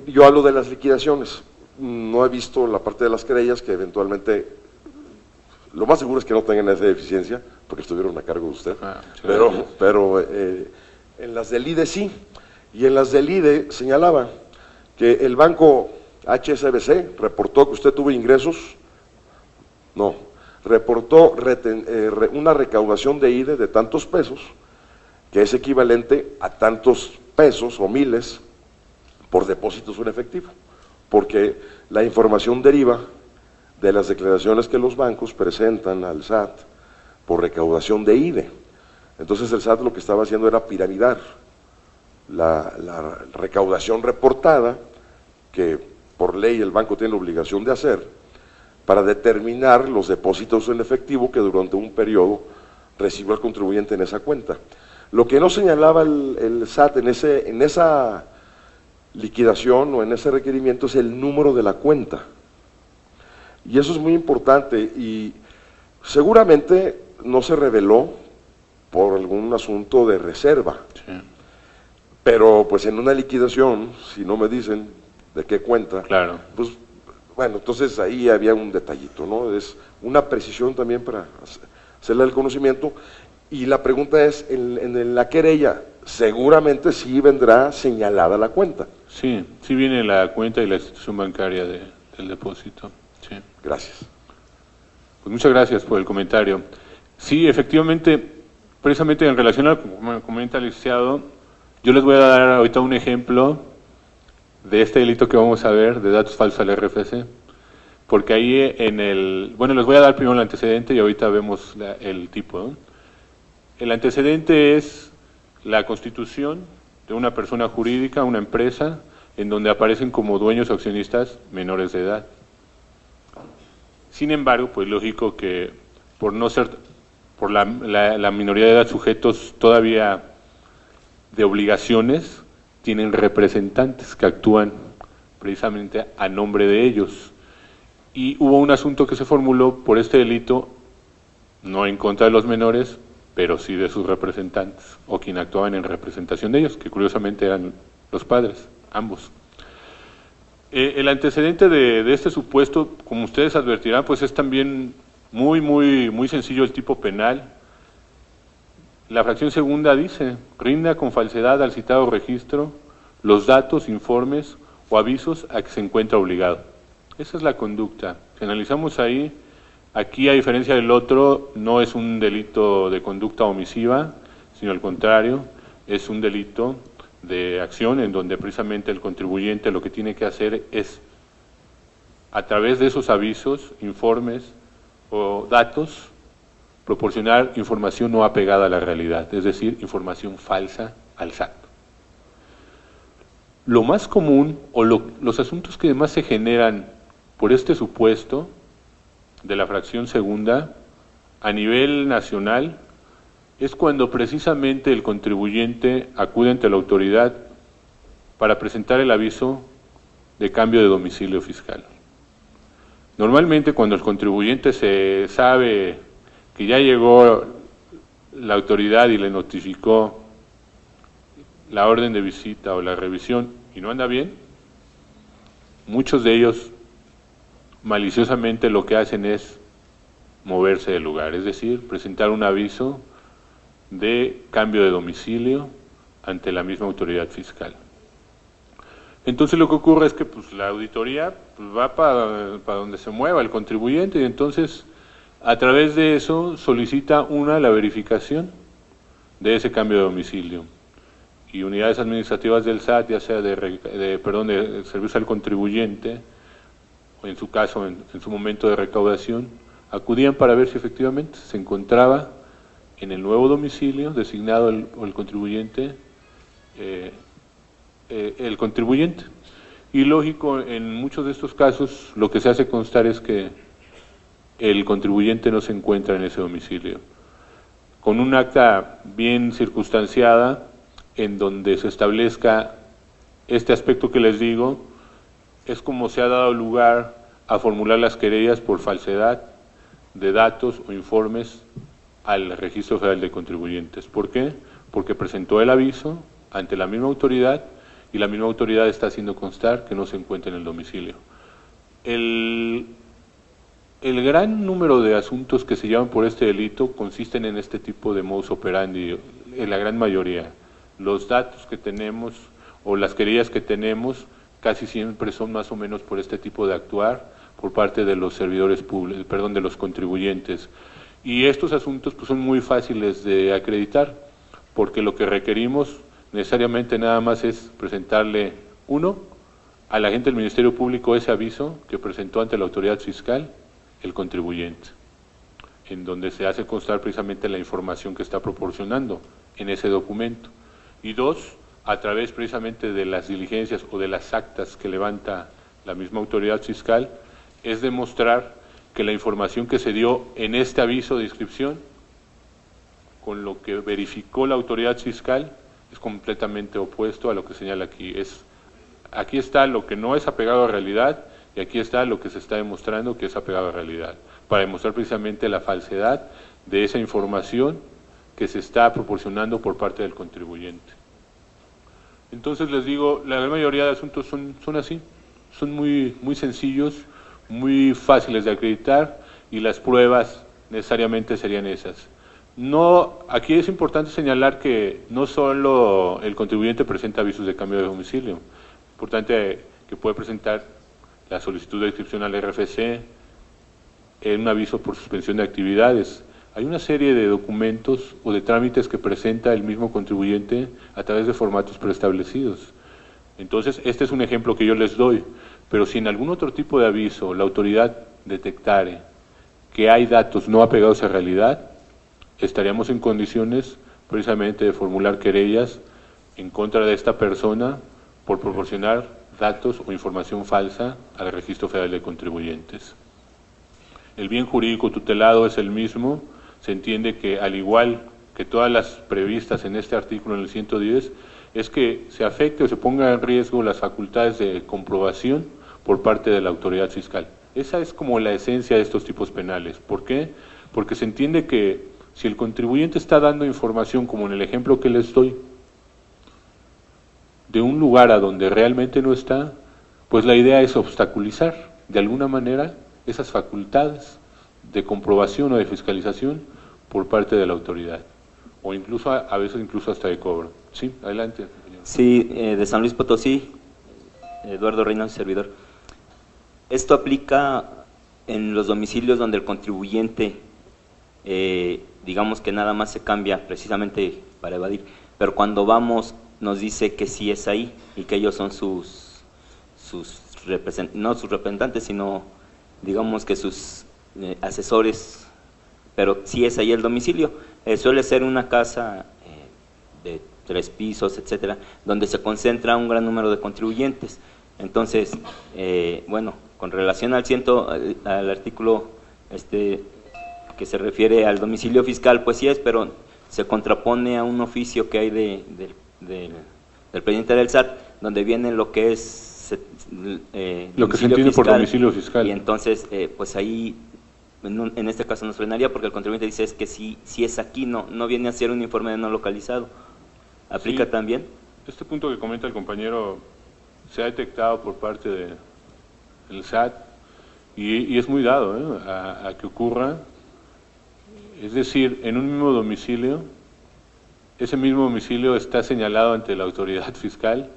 Yo hablo de las liquidaciones, no he visto la parte de las querellas, que eventualmente, lo más seguro es que no tengan esa deficiencia, porque estuvieron a cargo de usted, pero en las del IDE sí, y en las del IDE señalaba que el banco HSBC reportó que usted tuvo ingresos, reportó una recaudación de IDE de tantos pesos, que es equivalente a tantos pesos o miles por depósitos en efectivo, porque la información deriva de las declaraciones que los bancos presentan al SAT por recaudación de IDE. Entonces el SAT lo que estaba haciendo era piramidar la recaudación reportada, que por ley el banco tiene la obligación de hacer, para determinar los depósitos en efectivo que durante un periodo recibió el contribuyente en esa cuenta. Lo que no señalaba el SAT en esa liquidación o en ese requerimiento es el número de la cuenta. Y eso es muy importante, y seguramente no se reveló por algún asunto de reserva. Sí. Pero pues en una liquidación, si no me dicen de qué cuenta, claro, pues bueno, entonces ahí había un detallito, ¿no? Es una precisión también para hacerle el conocimiento. Y la pregunta es, en la querella, seguramente sí vendrá señalada la cuenta. Sí, sí viene la cuenta y la institución bancaria del depósito. Sí. Gracias. Pues muchas gracias por el comentario. Sí, efectivamente, precisamente en relación a lo que comenta el licenciado, yo les voy a dar ahorita un ejemplo de este delito que vamos a ver, de datos falsos al RFC, porque ahí bueno, les voy a dar primero el antecedente y ahorita vemos el tipo, ¿no? El antecedente es la constitución de una persona jurídica, una empresa, en donde aparecen como dueños o accionistas menores de edad. Sin embargo, pues lógico que por no ser, por la minoría de edad sujetos todavía de obligaciones, tienen representantes que actúan precisamente a nombre de ellos. Y hubo un asunto que se formuló por este delito, no en contra de los menores, pero sí de sus representantes, o quien actuaban en representación de ellos, que curiosamente eran los padres, ambos. El antecedente de este supuesto, como ustedes advertirán, pues es también muy sencillo el tipo penal. La fracción segunda dice: rinda con falsedad al citado registro los datos, informes o avisos a que se encuentra obligado. Esa es la conducta. Si analizamos ahí, aquí a diferencia del otro, no es un delito de conducta omisiva, sino al contrario, es un delito de acción en donde precisamente el contribuyente lo que tiene que hacer es, a través de esos avisos, informes o datos, proporcionar información no apegada a la realidad, es decir, información falsa al SAT. Lo más común, o los asuntos que más se generan por este supuesto de la fracción segunda a nivel nacional, es cuando precisamente el contribuyente acude ante la autoridad para presentar el aviso de cambio de domicilio fiscal. Normalmente cuando el contribuyente se sabe que ya llegó la autoridad y le notificó la orden de visita o la revisión y no anda bien, muchos de ellos maliciosamente lo que hacen es moverse del lugar, es decir, presentar un aviso de cambio de domicilio ante la misma autoridad fiscal. Entonces lo que ocurre es que pues, la auditoría pues, va para donde se mueva el contribuyente y entonces a través de eso solicita la verificación de ese cambio de domicilio. Y unidades administrativas del SAT, ya sea de servicio al contribuyente, o en su caso, en su momento de recaudación, acudían para ver si efectivamente se encontraba en el nuevo domicilio designado el contribuyente, Y lógico, en muchos de estos casos, lo que se hace constar es que el contribuyente no se encuentra en ese domicilio. Con un acta bien circunstanciada, en donde se establezca este aspecto que les digo, es como se ha dado lugar a formular las querellas por falsedad de datos o informes al Registro Federal de Contribuyentes. ¿Por qué? Porque presentó el aviso ante la misma autoridad y la misma autoridad está haciendo constar que no se encuentra en el domicilio. El gran número de asuntos que se llevan por este delito consisten en este tipo de modus operandi, en la gran mayoría. Los datos que tenemos o las querellas que tenemos casi siempre son más o menos por este tipo de actuar por parte de los servidores públicos, de los contribuyentes. Y estos asuntos pues, son muy fáciles de acreditar, porque lo que requerimos necesariamente nada más es presentarle, a la gente del Ministerio Público ese aviso que presentó ante la autoridad fiscal el contribuyente, en donde se hace constar precisamente la información que está proporcionando en ese documento. Y dos, a través precisamente de las diligencias o de las actas que levanta la misma autoridad fiscal, es demostrar que la información que se dio en este aviso de inscripción, con lo que verificó la autoridad fiscal, es completamente opuesto a lo que señala aquí. Aquí está lo que no es apegado a realidad y aquí está lo que se está demostrando que es apegado a realidad, para demostrar precisamente la falsedad de esa información que se está proporcionando por parte del contribuyente. Entonces les digo, la gran mayoría de asuntos son así, son muy sencillos, muy fáciles de acreditar y las pruebas necesariamente serían esas. Aquí es importante señalar que no solo el contribuyente presenta avisos de cambio de domicilio, es importante que puede presentar la solicitud de inscripción al RFC, un aviso por suspensión de actividades. Hay una serie de documentos o de trámites que presenta el mismo contribuyente a través de formatos preestablecidos. Entonces, este es un ejemplo que yo les doy, pero si en algún otro tipo de aviso la autoridad detectare que hay datos no apegados a realidad, estaríamos en condiciones precisamente de formular querellas en contra de esta persona por proporcionar datos o información falsa al Registro Federal de Contribuyentes. El bien jurídico tutelado es el mismo, se entiende que al igual que todas las previstas en este artículo en el 110, es que se afecte o se ponga en riesgo las facultades de comprobación por parte de la autoridad fiscal. Esa es como la esencia de estos tipos penales. ¿Por qué? Porque se entiende que si el contribuyente está dando información, como en el ejemplo que les doy, de un lugar a donde realmente no está, pues la idea es obstaculizar de alguna manera esas facultades de comprobación o de fiscalización por parte de la autoridad, o incluso a veces incluso hasta de cobro. Sí, adelante. Sí, de San Luis Potosí, Eduardo Reynolds, servidor. Esto aplica en los domicilios donde el contribuyente, digamos que nada más se cambia precisamente para evadir, pero cuando vamos nos dice que sí es ahí y que ellos son no sus representantes, sino digamos que sus asesores, pero sí es ahí el domicilio. Suele ser una casa de 3 pisos, etcétera, donde se concentra un gran número de contribuyentes. Entonces, bueno, con relación al artículo que se refiere al domicilio fiscal, pues sí es, pero se contrapone a un oficio que hay del presidente del SAT, donde viene lo que es lo que se entiende por domicilio fiscal. Y entonces, pues ahí, en este caso nos frenaría, porque el contribuyente dice es que si es aquí, no viene a ser un informe de no localizado. ¿Aplica también? Este punto que comenta el compañero se ha detectado por parte del SAT y es muy dado a que ocurra. Es decir, en un mismo domicilio, ese mismo domicilio está señalado ante la autoridad fiscal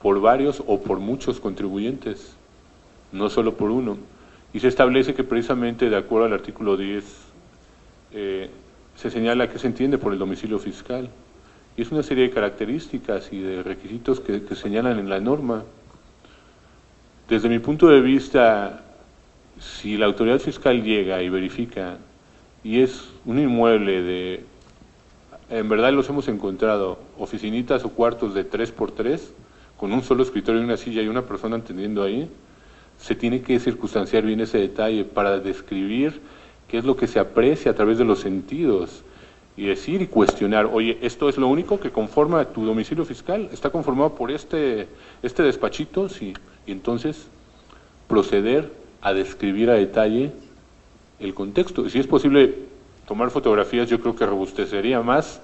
por varios o por muchos contribuyentes, no solo por uno. Y se establece que precisamente de acuerdo al artículo 10 se señala que se entiende por el domicilio fiscal. Y es una serie de características y de requisitos que señalan en la norma. Desde mi punto de vista, si la autoridad fiscal llega y verifica y es un inmueble en verdad los hemos encontrado, oficinitas o cuartos de 3x3, con un solo escritorio y una silla y una persona atendiendo ahí, se tiene que circunstanciar bien ese detalle para describir qué es lo que se aprecia a través de los sentidos y decir y cuestionar, oye, ¿esto es lo único que conforma tu domicilio fiscal? ¿Está conformado por este despachito? Sí. Y entonces proceder a describir a detalle el contexto. Y si es posible tomar fotografías, yo creo que robustecería más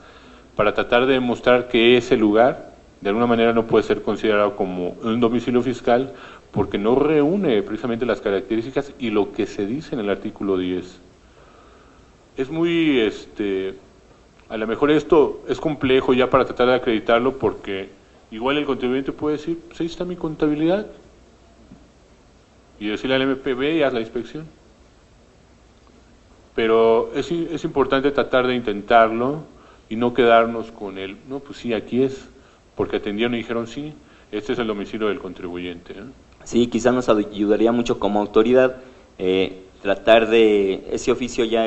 para tratar de demostrar que ese lugar de alguna manera no puede ser considerado como un domicilio fiscal porque no reúne precisamente las características y lo que se dice en el artículo 10. Es muy, a lo mejor esto es complejo ya para tratar de acreditarlo porque igual el contribuyente puede decir, pues ahí está mi contabilidad y decirle al MPB y haz la inspección. Pero es importante tratar de intentarlo y no quedarnos con el, no, pues sí, aquí es, porque atendieron y dijeron sí, este es el domicilio del contribuyente. Sí, quizás nos ayudaría mucho como autoridad tratar de, ese oficio ya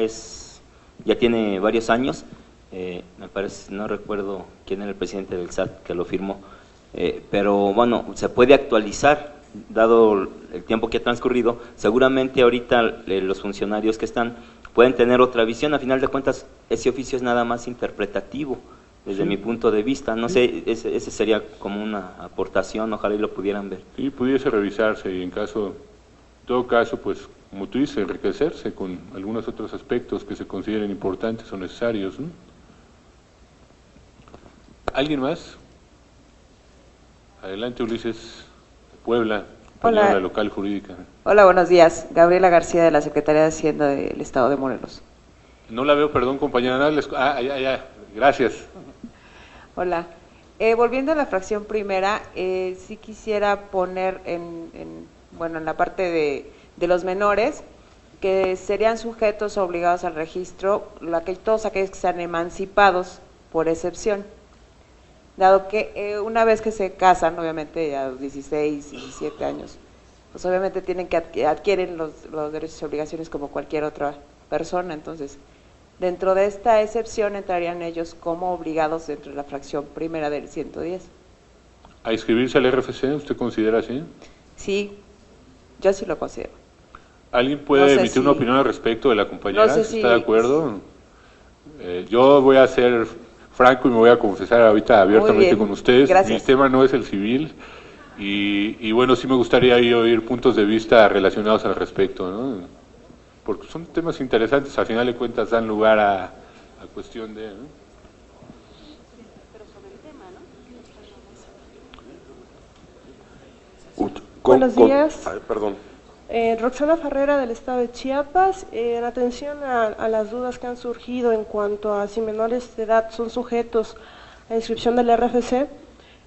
tiene varios años, me parece, no recuerdo quién era el presidente del SAT que lo firmó, pero bueno, se puede actualizar, dado el tiempo que ha transcurrido. Seguramente ahorita los funcionarios que están pueden tener otra visión. A final de cuentas, ese oficio es nada más interpretativo, desde mi punto de vista. No sé, ese sería como una aportación, ojalá y lo pudieran ver. Sí, pudiese revisarse y en todo caso, pues, como tú dices, enriquecerse con algunos otros aspectos que se consideren importantes o necesarios, ¿no? ¿Alguien más? Adelante, Ulises, Puebla, Hola. local jurídica. Hola, buenos días. Gabriela García, de la Secretaría de Hacienda del Estado de Morelos. No la veo, perdón, compañera. Ya, gracias. Hola. Volviendo a la fracción primera, sí quisiera poner en la parte de los menores, que serían sujetos obligados al registro, todos aquellos que sean emancipados por excepción. dado que una vez que se casan, obviamente a los 16, 17 años, pues obviamente tienen que adquieren los derechos y obligaciones como cualquier otra persona. Entonces, dentro de esta excepción entrarían ellos como obligados dentro de la fracción primera del 110. ¿A inscribirse al RFC usted considera así? Sí, yo sí lo considero. ¿Alguien puede No sé emitir una si- opinión al respecto de la compañera? No sé ¿Está si- de acuerdo? Yo voy a ser franco y me voy a confesar ahorita abiertamente bien, con ustedes. gracias. Mi tema no es el civil y bueno, sí me gustaría ahí oír puntos de vista relacionados al respecto, ¿no? Porque son temas interesantes, al final de cuentas dan lugar a cuestión de... ¿no? Buenos días. Ay, perdón. Roxana Ferrera del estado de Chiapas. En atención a las dudas que han surgido en cuanto a si menores de edad son sujetos a inscripción del RFC,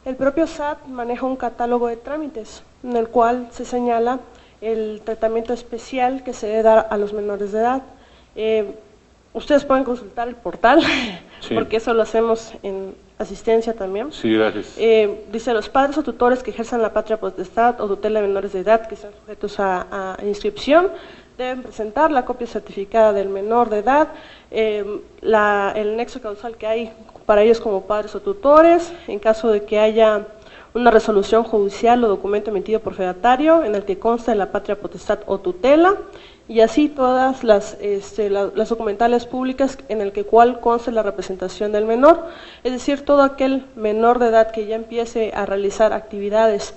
el propio SAT maneja un catálogo de trámites en el cual se señala el tratamiento especial que se debe dar a los menores de edad. Ustedes pueden consultar el portal, Sí. porque eso lo hacemos en asistencia también. Sí, gracias. Dice, los padres o tutores que ejerzan la patria potestad o tutela de menores de edad que están sujetos a inscripción deben presentar la copia certificada del menor de edad, el nexo causal que hay para ellos como padres o tutores, en caso de que haya una resolución judicial o documento emitido por fedatario en el que consta de la patria potestad o tutela, y así todas las documentales públicas en el que cual conste la representación del menor, es decir, todo aquel menor de edad que ya empiece a realizar actividades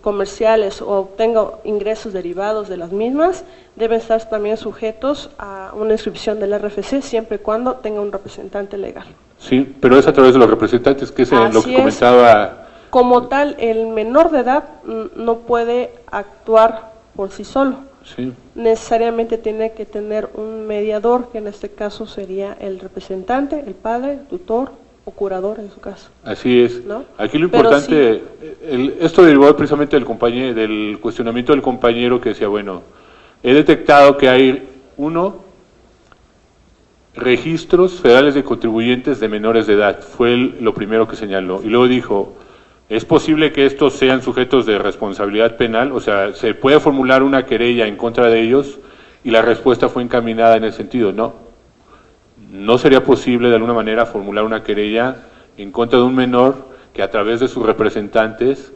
comerciales o obtenga ingresos derivados de las mismas, deben estar también sujetos a una inscripción del RFC siempre y cuando tenga un representante legal. Sí, pero es a través de los representantes, que es lo Así que es. comentaba... Como tal, el menor de edad no puede actuar por sí solo. Sí. Necesariamente tiene que tener un mediador, que en este caso sería el representante, el padre, tutor o curador en su caso. Así es. ¿No? Aquí lo Pero importante, esto derivó precisamente del cuestionamiento del compañero que decía, bueno, he detectado que hay registros federales de contribuyentes de menores de edad, fue lo primero que señaló, y luego dijo, ¿es posible que estos sean sujetos de responsabilidad penal? O sea, ¿se puede formular una querella en contra de ellos? Y la respuesta fue encaminada en el sentido, no sería posible de alguna manera formular una querella en contra de un menor que a través de sus representantes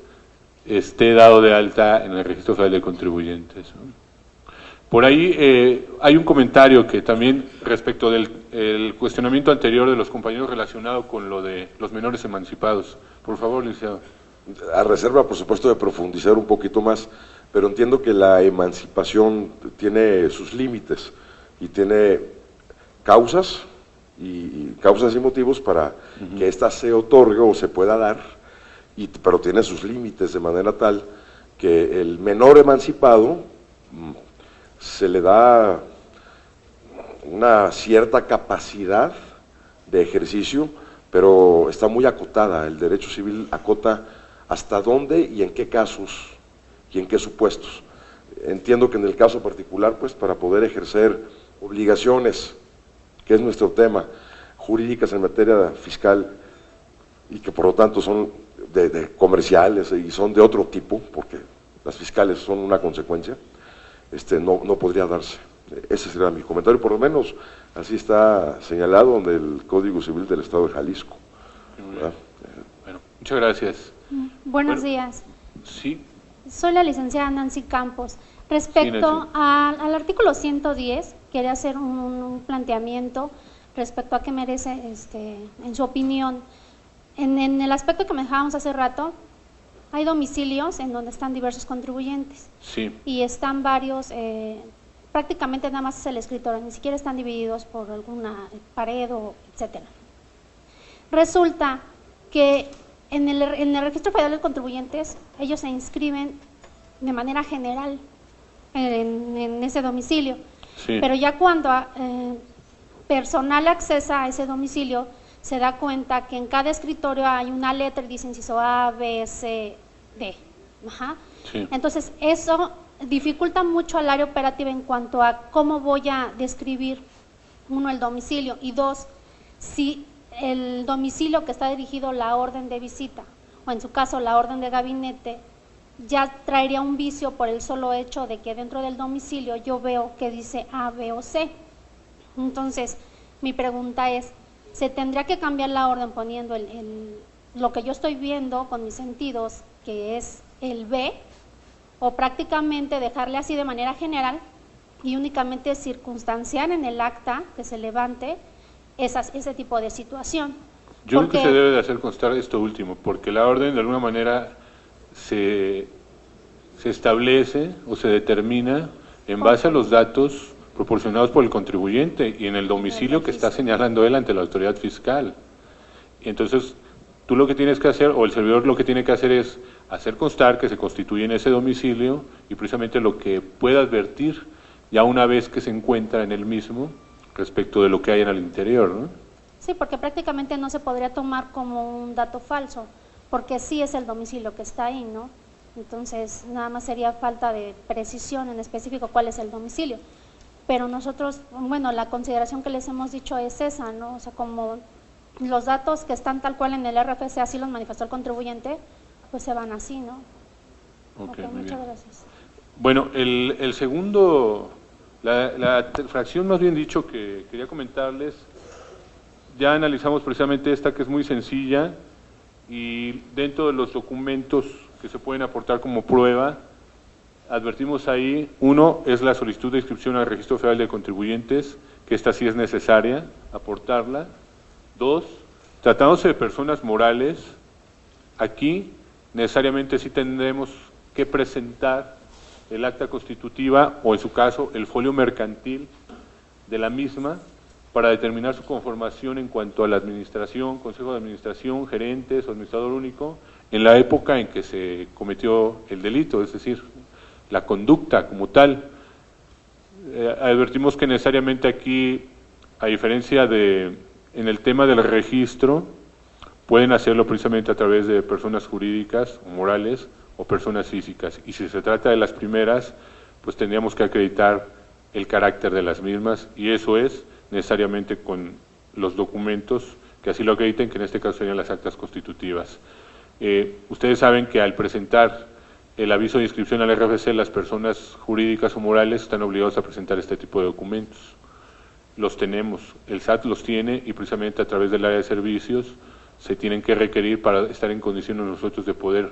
esté dado de alta en el Registro Federal de Contribuyentes, ¿no? Por ahí hay un comentario que también respecto del cuestionamiento anterior de los compañeros relacionado con lo de los menores emancipados. Por favor, licenciado. A reserva, por supuesto, de profundizar un poquito más, pero entiendo que la emancipación tiene sus límites y tiene causas y causas y motivos para que ésta se otorgue o se pueda dar, pero tiene sus límites de manera tal que el menor emancipado se le da una cierta capacidad de ejercicio, pero está muy acotada. El derecho civil acota hasta dónde y en qué casos y en qué supuestos. Entiendo que en el caso particular, pues para poder ejercer obligaciones, que es nuestro tema, jurídicas en materia fiscal y que por lo tanto son de comerciales y son de otro tipo, porque las fiscales son una consecuencia, no podría darse. Ese sería mi comentario, por lo menos así está señalado en el Código Civil del Estado de Jalisco. Bueno, muchas gracias. Buenos días. Sí. Soy la licenciada Nancy Campos. Respecto al artículo 110, quería hacer un planteamiento respecto a qué merece, en su opinión. En el aspecto que manejábamos hace rato, hay domicilios en donde están diversos contribuyentes. Sí. Y están varios, prácticamente nada más es el escritorio, ni siquiera están divididos por alguna pared o etcétera. Resulta que en el Registro Federal de Contribuyentes ellos se inscriben de manera general en ese domicilio, Sí. pero ya cuando personal accesa a ese domicilio se da cuenta que en cada escritorio hay una letra y dice inciso A, B, C, D. Ajá. Sí. Entonces eso dificulta mucho al área operativa en cuanto a cómo voy a describir, uno, el domicilio, y dos, si el domicilio que está dirigido la orden de visita, o en su caso la orden de gabinete, ya traería un vicio por el solo hecho de que dentro del domicilio yo veo que dice A, B o C. Entonces, mi pregunta es, ¿se tendría que cambiar la orden poniendo lo que yo estoy viendo con mis sentidos, que es el B, o prácticamente dejarle así de manera general y únicamente circunstanciar en el acta que se levante ese tipo de situación? Yo creo que se debe de hacer constar esto último, porque la orden de alguna manera se establece o se determina en base a los datos proporcionados por el contribuyente y en el domicilio que está señalando él ante la autoridad fiscal. Y entonces, tú lo que tienes que hacer, o el servidor lo que tiene que hacer es hacer constar que se constituye en ese domicilio y precisamente lo que pueda advertir ya una vez que se encuentra en el mismo respecto de lo que hay en el interior, ¿no? Sí, porque prácticamente no se podría tomar como un dato falso, porque sí es el domicilio que está ahí, ¿no? Entonces, nada más sería falta de precisión en específico cuál es el domicilio. Pero nosotros, bueno, la consideración que les hemos dicho es esa, ¿no? O sea, como los datos que están tal cual en el RFC, así los manifestó el contribuyente, pues se van así, ¿no? Okay, muchas gracias. Bueno, el segundo, la fracción más bien dicho que quería comentarles, ya analizamos precisamente esta que es muy sencilla y dentro de los documentos que se pueden aportar como prueba, advertimos ahí, uno es la solicitud de inscripción al Registro Federal de Contribuyentes, que esta sí es necesaria aportarla. Dos, tratándose de personas morales, aquí necesariamente sí tendremos que presentar el acta constitutiva o en su caso el folio mercantil de la misma para determinar su conformación en cuanto a la administración, consejo de administración, gerentes o administrador único en la época en que se cometió el delito, es decir, la conducta como tal. Advertimos que necesariamente aquí, a diferencia de en el tema del registro, pueden hacerlo precisamente a través de personas jurídicas o morales o personas físicas. Y si se trata de las primeras, pues tendríamos que acreditar el carácter de las mismas y eso es necesariamente con los documentos que así lo acrediten, que en este caso serían las actas constitutivas. Ustedes saben que al presentar el aviso de inscripción al RFC, las personas jurídicas o morales están obligados a presentar este tipo de documentos. Los tenemos, el SAT los tiene y precisamente a través del área de servicios se tienen que requerir para estar en condiciones nosotros de poder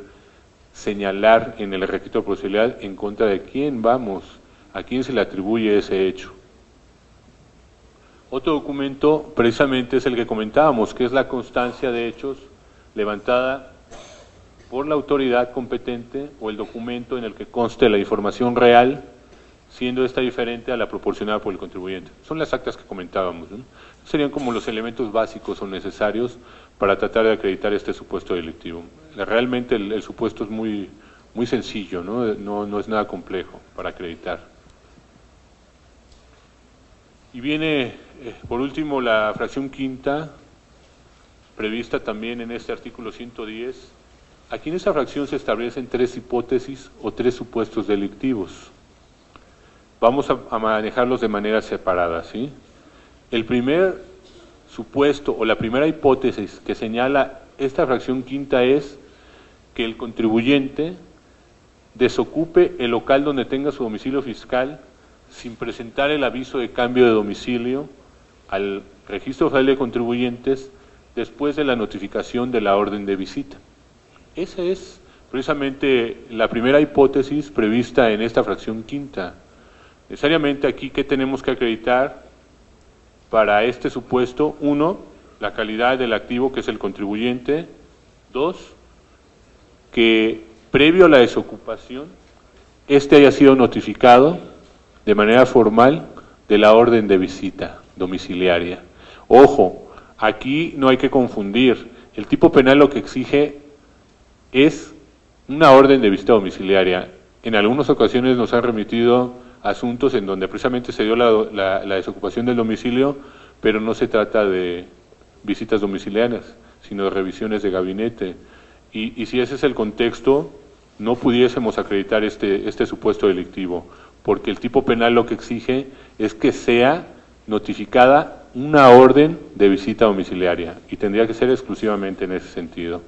señalar en el registro de procedibilidad en contra de quién vamos, a quién se le atribuye ese hecho. Otro documento precisamente es el que comentábamos, que es la constancia de hechos levantada por la autoridad competente o el documento en el que conste la información real, siendo esta diferente a la proporcionada por el contribuyente. Son las actas que comentábamos, ¿no? Serían como los elementos básicos o necesarios para tratar de acreditar este supuesto delictivo. Realmente el supuesto es muy sencillo, ¿no? No es nada complejo para acreditar. Y viene, por último, la fracción quinta, prevista también en este artículo 110. Aquí en esa fracción se establecen tres hipótesis o tres supuestos delictivos. Vamos a manejarlos de manera separada, ¿sí? El primer supuesto o la primera hipótesis que señala esta fracción quinta es que el contribuyente desocupe el local donde tenga su domicilio fiscal sin presentar el aviso de cambio de domicilio al Registro Federal de Contribuyentes después de la notificación de la orden de visita. Esa es precisamente la primera hipótesis prevista en esta fracción quinta. Necesariamente aquí, ¿qué tenemos que acreditar para este supuesto? Uno, la calidad del activo que es el contribuyente. Dos, que previo a la desocupación, este haya sido notificado de manera formal de la orden de visita domiciliaria. Ojo, aquí no hay que confundir. El tipo penal lo que exige es una orden de visita domiciliaria. En algunas ocasiones nos han remitido asuntos en donde precisamente se dio la desocupación del domicilio, pero no se trata de visitas domiciliarias, sino de revisiones de gabinete. Y si ese es el contexto, no pudiésemos acreditar este supuesto delictivo, porque el tipo penal lo que exige es que sea notificada una orden de visita domiciliaria y tendría que ser exclusivamente en ese sentido.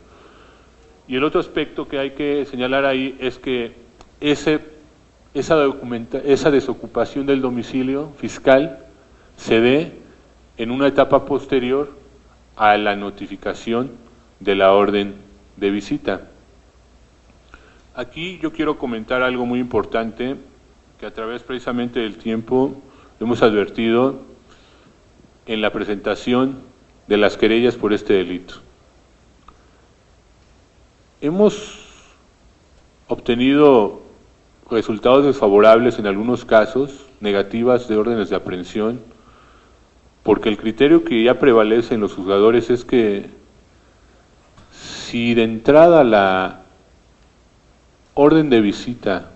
Y el otro aspecto que hay que señalar ahí es que esa desocupación del domicilio fiscal se dé en una etapa posterior a la notificación de la orden de visita. Aquí yo quiero comentar algo muy importante que a través precisamente del tiempo hemos advertido en la presentación de las querellas por este delito. Hemos obtenido resultados desfavorables en algunos casos, negativas de órdenes de aprehensión, porque el criterio que ya prevalece en los juzgadores es que si de entrada la orden de visita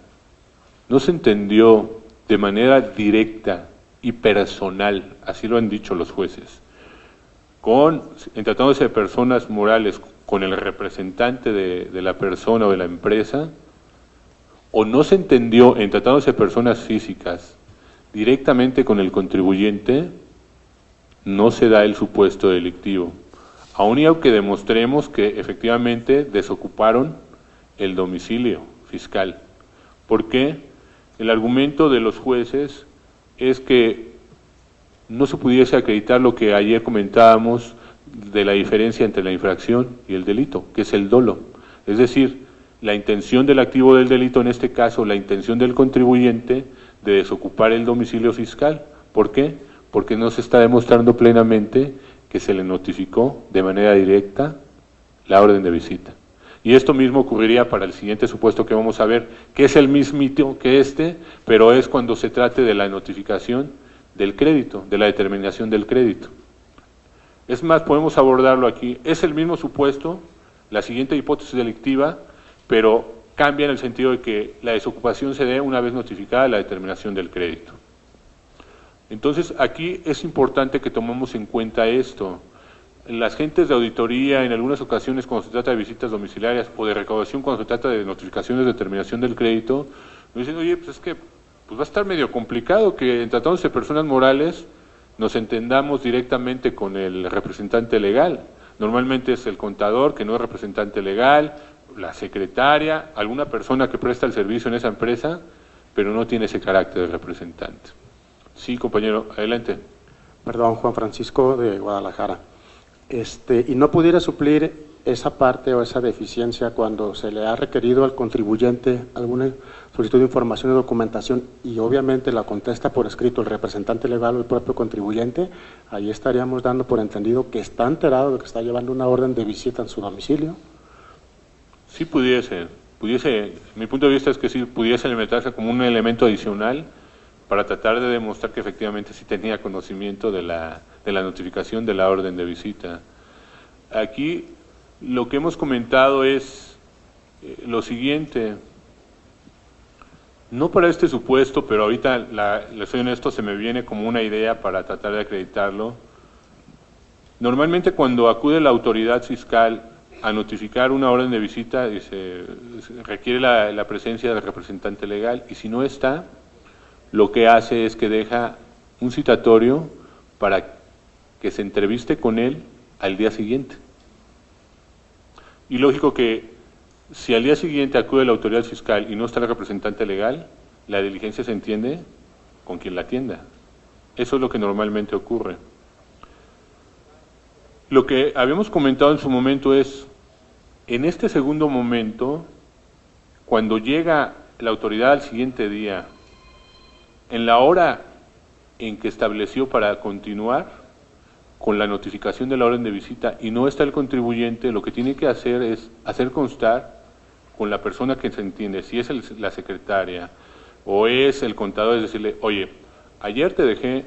no se entendió de manera directa y personal, así lo han dicho los jueces, en tratándose de personas morales con el representante de la persona o de la empresa, o no se entendió en tratándose de personas físicas directamente con el contribuyente, no se da el supuesto delictivo, aun y aunque demostremos que efectivamente desocuparon el domicilio fiscal. ¿Por qué? El argumento de los jueces es que no se pudiese acreditar lo que ayer comentábamos de la diferencia entre la infracción y el delito, que es el dolo. Es decir, la intención del activo del delito, en este caso la intención del contribuyente de desocupar el domicilio fiscal. ¿Por qué? Porque no se está demostrando plenamente que se le notificó de manera directa la orden de visita. Y esto mismo ocurriría para el siguiente supuesto que vamos a ver, que es el mismito que pero es cuando se trate de la notificación del crédito, de la determinación del crédito. Es más, podemos abordarlo aquí. Es el mismo supuesto, la siguiente hipótesis delictiva, pero cambia en el sentido de que la desocupación se dé una vez notificada la determinación del crédito. Entonces, aquí es importante que tomemos en cuenta esto. Las gentes de auditoría, en algunas ocasiones cuando se trata de visitas domiciliarias o de recaudación cuando se trata de notificaciones de determinación del crédito, nos dicen, oye, pues es que va a estar medio complicado que en tratándose de personas morales nos entendamos directamente con el representante legal. Normalmente es el contador, que no es representante legal, la secretaria, alguna persona que presta el servicio en esa empresa, pero no tiene ese carácter de representante. Sí, compañero, adelante. Perdón, Juan Francisco de Guadalajara. Y no pudiera suplir esa parte o esa deficiencia cuando se le ha requerido al contribuyente alguna solicitud de información o documentación y obviamente la contesta por escrito el representante legal o el propio contribuyente, ahí estaríamos dando por entendido que está enterado de que está llevando una orden de visita en su domicilio. Sí pudiese, mi punto de vista es que sí pudiese elementarse como un elemento adicional para tratar de demostrar que efectivamente sí tenía conocimiento de la notificación de la orden de visita. Aquí lo que hemos comentado es lo siguiente, no para este supuesto, pero ahorita, le soy honesto, se me viene como una idea para tratar de acreditarlo. Normalmente cuando acude la autoridad fiscal a notificar una orden de visita, se requiere la presencia del representante legal, y si no está, lo que hace es que deja un citatorio para que se entreviste con él al día siguiente. Y lógico que si al día siguiente acude la autoridad fiscal y no está el representante legal, la diligencia se entiende con quien la atienda. Eso es lo que normalmente ocurre. Lo que habíamos comentado en su momento es, en este segundo momento, cuando llega la autoridad al siguiente día, en la hora en que estableció para continuar con la notificación de la orden de visita y no está el contribuyente, lo que tiene que hacer es hacer constar con la persona que se entiende, si es la secretaria o es el contador, es decirle, oye, ayer te dejé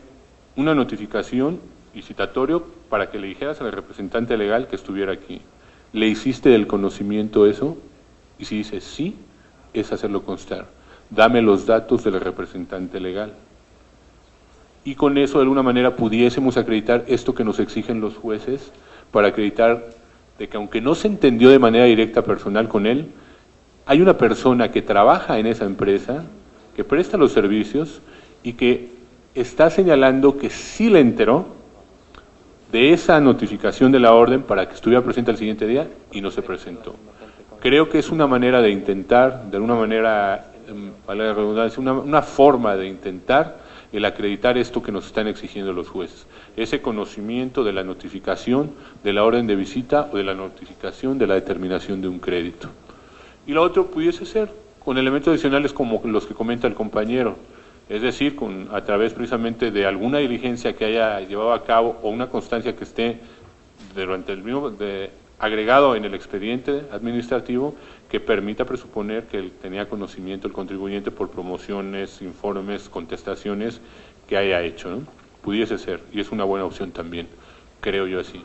una notificación y citatorio para que le dijeras al representante legal que estuviera aquí. ¿Le hiciste del conocimiento eso? Y si dice sí, es hacerlo constar. Dame los datos del representante legal. Y con eso, de alguna manera, pudiésemos acreditar esto que nos exigen los jueces, para acreditar de que aunque no se entendió de manera directa personal con él, hay una persona que trabaja en esa empresa, que presta los servicios y que está señalando que sí le enteró de esa notificación de la orden para que estuviera presente al siguiente día y no se presentó. Creo que es una manera de intentar, de alguna manera, vale la redundancia, una forma de intentar el acreditar esto que nos están exigiendo los jueces, ese conocimiento de la notificación de la orden de visita o de la notificación de la determinación de un crédito. Y lo otro pudiese ser con elementos adicionales como los que comenta el compañero, es decir, a través precisamente de alguna diligencia que haya llevado a cabo o una constancia que esté durante el mismo agregado en el expediente administrativo que permita presuponer que tenía conocimiento el contribuyente por promociones, informes, contestaciones que haya hecho, ¿no? Pudiese ser, y es una buena opción también, creo yo así.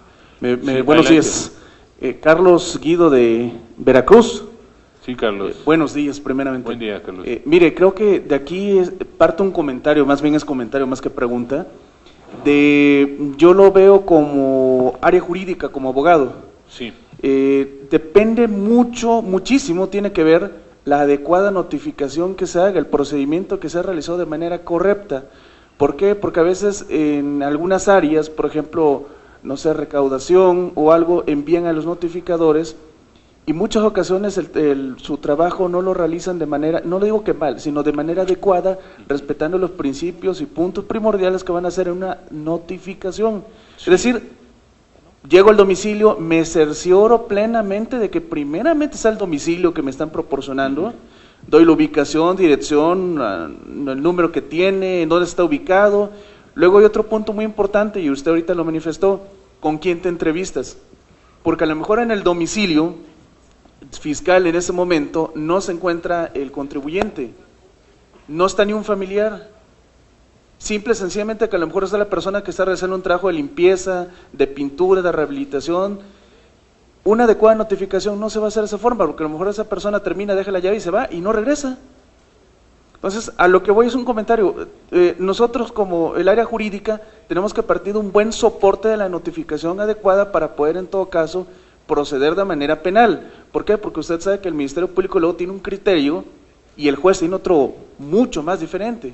Buenos días, Carlos Guido de Veracruz. Sí, Carlos. Buenos días, primeramente. Buen día, Carlos. Mire, creo que de aquí parte un comentario, más bien es comentario más que pregunta, yo lo veo como área jurídica, como abogado. Sí. Depende muchísimo tiene que ver la adecuada notificación que se haga, el procedimiento que se ha realizado de manera correcta. ¿Por qué? Porque a veces en algunas áreas, por ejemplo, no sé, recaudación o algo, envían a los notificadores y muchas ocasiones su trabajo no lo realizan de manera, no le digo que mal, sino de manera adecuada, respetando los principios y puntos primordiales que van a hacer en una notificación. Sí. Es decir, llego al domicilio, me cercioro plenamente de que primeramente está el domicilio que me están proporcionando, doy la ubicación, dirección, el número que tiene, en dónde está ubicado. Luego hay otro punto muy importante, y usted ahorita lo manifestó, ¿con quién te entrevistas? Porque a lo mejor en el domicilio fiscal en ese momento no se encuentra el contribuyente, no está ni un familiar. Simple y sencillamente que a lo mejor está la persona que está realizando un trabajo de limpieza, de pintura, de rehabilitación. Una adecuada notificación no se va a hacer de esa forma, porque a lo mejor esa persona termina, deja la llave y se va y no regresa. Entonces, a lo que voy es un comentario. Nosotros como el área jurídica tenemos que partir de un buen soporte de la notificación adecuada para poder en todo caso proceder de manera penal. ¿Por qué? Porque usted sabe que el Ministerio Público luego tiene un criterio y el juez tiene otro mucho más diferente.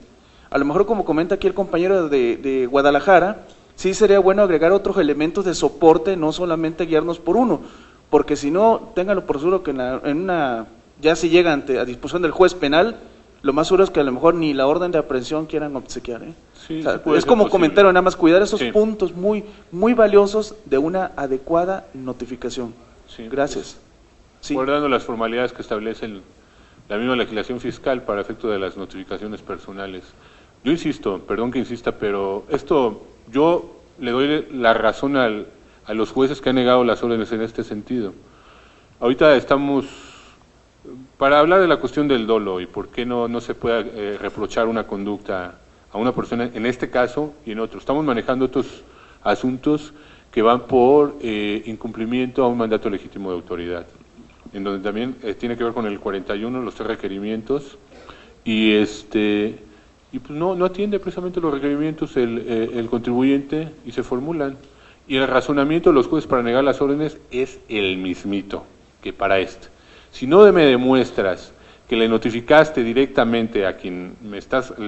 A lo mejor, como comenta aquí el compañero de Guadalajara, sí sería bueno agregar otros elementos de soporte, no solamente guiarnos por uno, porque si no, ténganlo por seguro que ya se llega a disposición del juez penal, lo más seguro es que a lo mejor ni la orden de aprehensión quieran obsequiar. Sí, o sea, es como comentario, nada más cuidar esos puntos muy valiosos de una adecuada notificación. Sí, gracias. Sí. Guardando las formalidades que establece la misma legislación fiscal para efecto de las notificaciones personales. Yo insisto, perdón que insista, pero yo le doy la razón a los jueces que han negado las órdenes en este sentido. Ahorita estamos, para hablar de la cuestión del dolo y por qué no se puede reprochar una conducta a una persona, en este caso y en otros. Estamos manejando otros asuntos que van por incumplimiento a un mandato legítimo de autoridad, en donde también tiene que ver con el 41, los 3 requerimientos, y pues no atiende precisamente los requerimientos el contribuyente y se formulan. Y el razonamiento de los jueces para negar las órdenes es el mismito que para Si no me demuestras que le notificaste directamente a quien le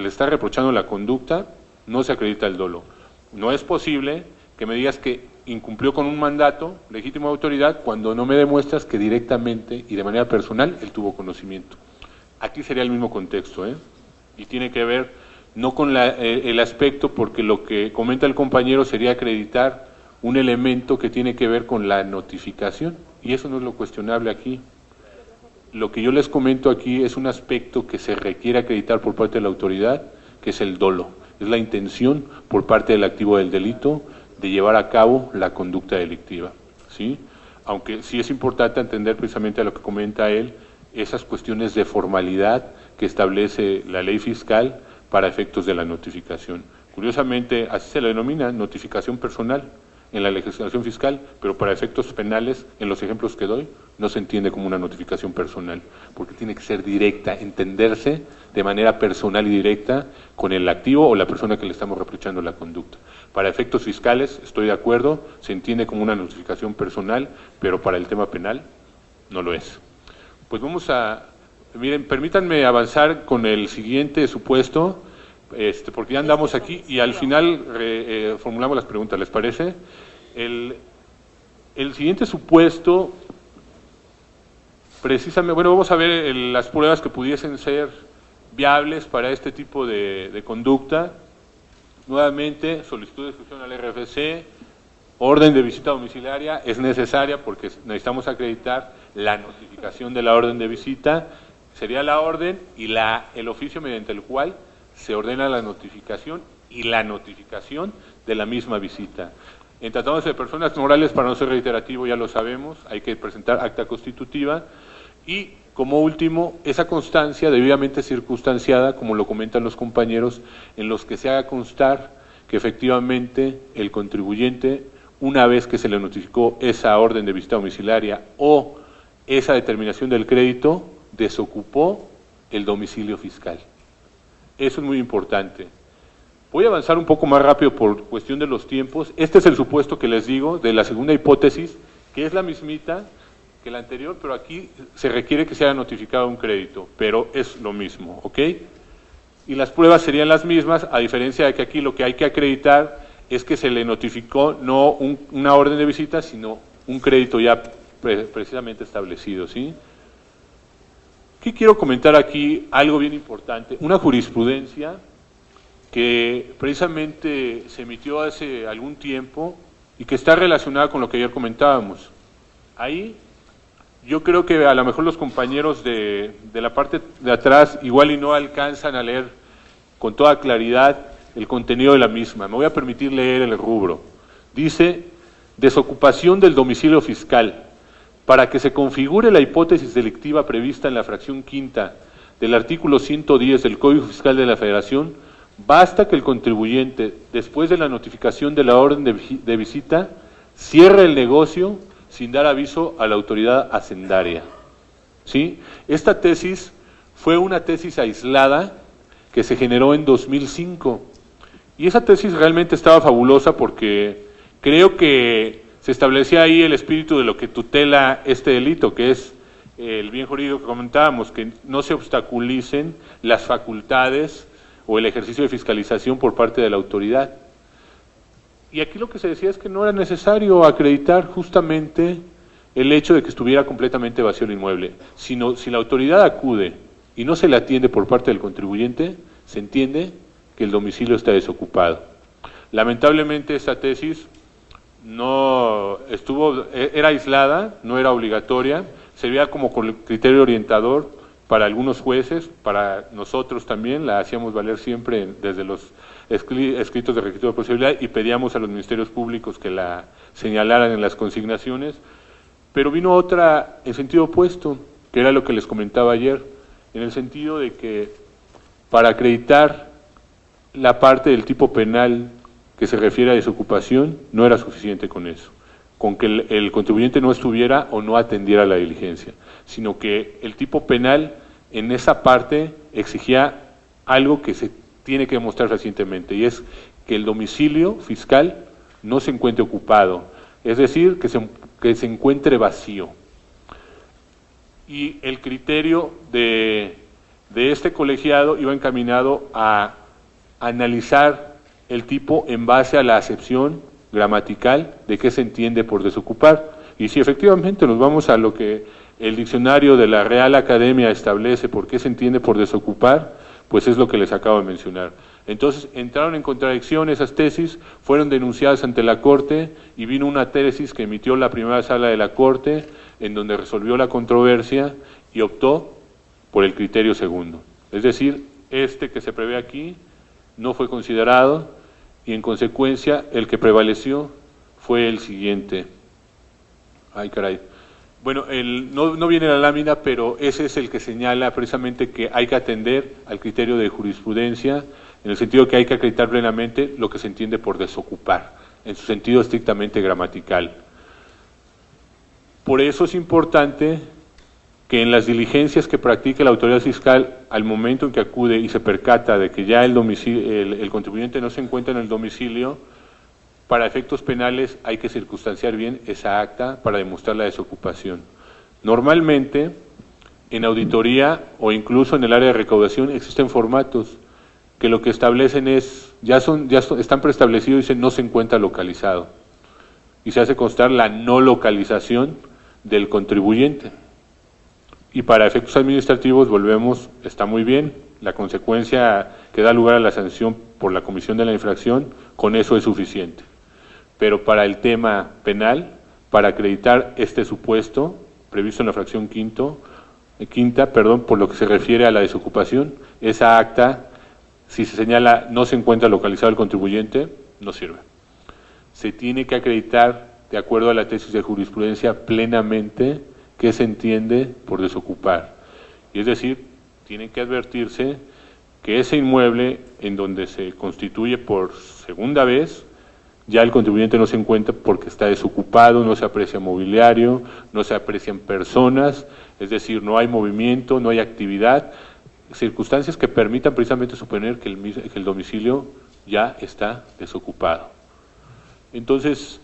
está reprochando la conducta, no se acredita el dolo. No es posible que me digas que incumplió con un mandato legítimo de autoridad cuando no me demuestras que directamente y de manera personal él tuvo conocimiento. Aquí sería el mismo contexto, y tiene que ver no con el aspecto, porque lo que comenta el compañero sería acreditar un elemento que tiene que ver con la notificación, y eso no es lo cuestionable aquí. Lo que yo les comento aquí es un aspecto que se requiere acreditar por parte de la autoridad, que es el dolo, es la intención por parte del activo del delito de llevar a cabo la conducta delictiva, ¿sí? Aunque sí es importante entender precisamente a lo que comenta él, esas cuestiones de formalidad que establece la ley fiscal para efectos de la notificación. Curiosamente, así se le denomina notificación personal en la legislación fiscal, pero para efectos penales, en los ejemplos que doy, no se entiende como una notificación personal, porque tiene que ser directa, entenderse de manera personal y directa con el activo o la persona que le estamos reprochando la conducta. Para efectos fiscales, estoy de acuerdo, se entiende como una notificación personal, pero para el tema penal no lo es. Pues miren, permítanme avanzar con el siguiente supuesto, porque ya andamos aquí y al final formulamos las preguntas, ¿les parece? El siguiente supuesto, precisamente, bueno, vamos a ver las pruebas que pudiesen ser viables para este tipo de conducta. Nuevamente, solicitud de inscripción al RFC, orden de visita domiciliaria es necesaria porque necesitamos acreditar la notificación de la orden de visita. Sería la orden y el oficio mediante el cual se ordena la notificación y la notificación de la misma visita. En tratándose de personas morales, para no ser reiterativo, ya lo sabemos, hay que presentar acta constitutiva y, como último, esa constancia debidamente circunstanciada, como lo comentan los compañeros, en los que se haga constar que efectivamente el contribuyente, una vez que se le notificó esa orden de visita domiciliaria o esa determinación del crédito, desocupó el domicilio fiscal. Eso es muy importante. Voy a avanzar un poco más rápido por cuestión de los tiempos. Este es el supuesto que les digo de la segunda hipótesis, que es la mismita que la anterior, pero aquí se requiere que se haya notificado un crédito, pero es lo mismo, ¿ok? Y las pruebas serían las mismas, a diferencia de que aquí lo que hay que acreditar es que se le notificó no una orden de visita, sino un crédito ya precisamente establecido, ¿sí? ¿Qué quiero comentar aquí? Algo bien importante, una jurisprudencia que precisamente se emitió hace algún tiempo y que está relacionada con lo que ayer comentábamos. Ahí yo creo que a lo mejor los compañeros de la parte de atrás igual y no alcanzan a leer con toda claridad el contenido de la misma. Me voy a permitir leer el rubro. Dice, desocupación del domicilio fiscal. Para que se configure la hipótesis delictiva prevista en la fracción quinta del artículo 110 del Código Fiscal de la Federación, basta que el contribuyente, después de la notificación de la orden de visita, cierre el negocio sin dar aviso a la autoridad hacendaria. ¿Sí? Esta tesis fue una tesis aislada que se generó en 2005. Y esa tesis realmente estaba fabulosa porque creo que se establecía ahí el espíritu de lo que tutela este delito, que es el bien jurídico que comentábamos, que no se obstaculicen las facultades o el ejercicio de fiscalización por parte de la autoridad. Y aquí lo que se decía es que no era necesario acreditar justamente el hecho de que estuviera completamente vacío el inmueble, sino si la autoridad acude y no se le atiende por parte del contribuyente, se entiende que el domicilio está desocupado. Lamentablemente esta tesis no era aislada, no era obligatoria, servía como criterio orientador para algunos jueces, para nosotros también, la hacíamos valer siempre desde los escritos de requisito de posibilidad y pedíamos a los ministerios públicos que la señalaran en las consignaciones, pero vino otra en sentido opuesto, que era lo que les comentaba ayer, en el sentido de que para acreditar la parte del tipo penal que se refiere a desocupación, no era suficiente con eso, con que el contribuyente no estuviera o no atendiera la diligencia, sino que el tipo penal en esa parte exigía algo que se tiene que demostrar recientemente, y es que el domicilio fiscal no se encuentre ocupado, es decir, que se encuentre vacío. Y el criterio de este colegiado iba encaminado a analizar el tipo en base a la acepción gramatical de qué se entiende por desocupar. Y si efectivamente nos vamos a lo que el diccionario de la Real Academia establece por qué se entiende por desocupar, pues es lo que les acabo de mencionar. Entonces entraron en contradicción esas tesis, fueron denunciadas ante la Corte y vino una tesis que emitió la primera sala de la Corte en donde resolvió la controversia y optó por el criterio segundo. Es decir, este que se prevé aquí no fue considerado y en consecuencia el que prevaleció fue el siguiente. Ay, caray. Bueno, no viene la lámina, pero ese es el que señala precisamente que hay que atender al criterio de jurisprudencia, en el sentido que hay que acreditar plenamente lo que se entiende por desocupar, en su sentido estrictamente gramatical. Por eso es importante que en las diligencias que practique la autoridad fiscal, al momento en que acude y se percata de que ya el contribuyente no se encuentra en el domicilio, para efectos penales hay que circunstanciar bien esa acta para demostrar la desocupación. Normalmente, en auditoría o incluso en el área de recaudación existen formatos que lo que establecen es, están preestablecidos y dicen no se encuentra localizado. y se hace constar la no localización del contribuyente. Y para efectos administrativos, volvemos, está muy bien, la consecuencia que da lugar a la sanción por la comisión de la infracción, con eso es suficiente. Pero para el tema penal, para acreditar este supuesto, previsto en la fracción quinta, por lo que se refiere a la desocupación, esa acta, si se señala no se encuentra localizado el contribuyente, no sirve. Se tiene que acreditar, de acuerdo a la tesis de jurisprudencia, plenamente qué se entiende por desocupar. Y es decir, tiene que advertirse que ese inmueble en donde se constituye por segunda vez, ya el contribuyente no se encuentra porque está desocupado, no se aprecia mobiliario, no se aprecian personas, es decir, no hay movimiento, no hay actividad, circunstancias que permitan precisamente suponer que el domicilio ya está desocupado. Entonces,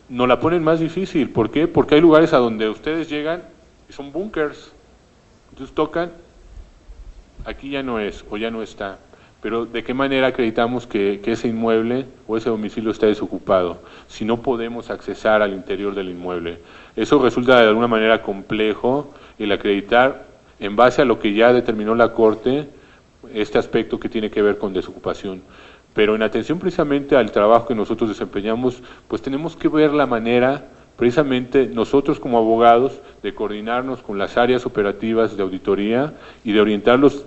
nos la ponen más difícil. ¿Por qué? Porque hay lugares a donde ustedes llegan y son búnkers. Entonces tocan, aquí ya no es, o ya no está. Pero ¿de qué manera acreditamos que ese inmueble o ese domicilio está desocupado si no podemos accesar al interior del inmueble? Eso resulta de alguna manera complejo, el acreditar en base a lo que ya determinó la Corte, este aspecto que tiene que ver con desocupación. Pero en atención precisamente al trabajo que nosotros desempeñamos, pues tenemos que ver la manera, precisamente nosotros como abogados, de coordinarnos con las áreas operativas de auditoría y de orientarlos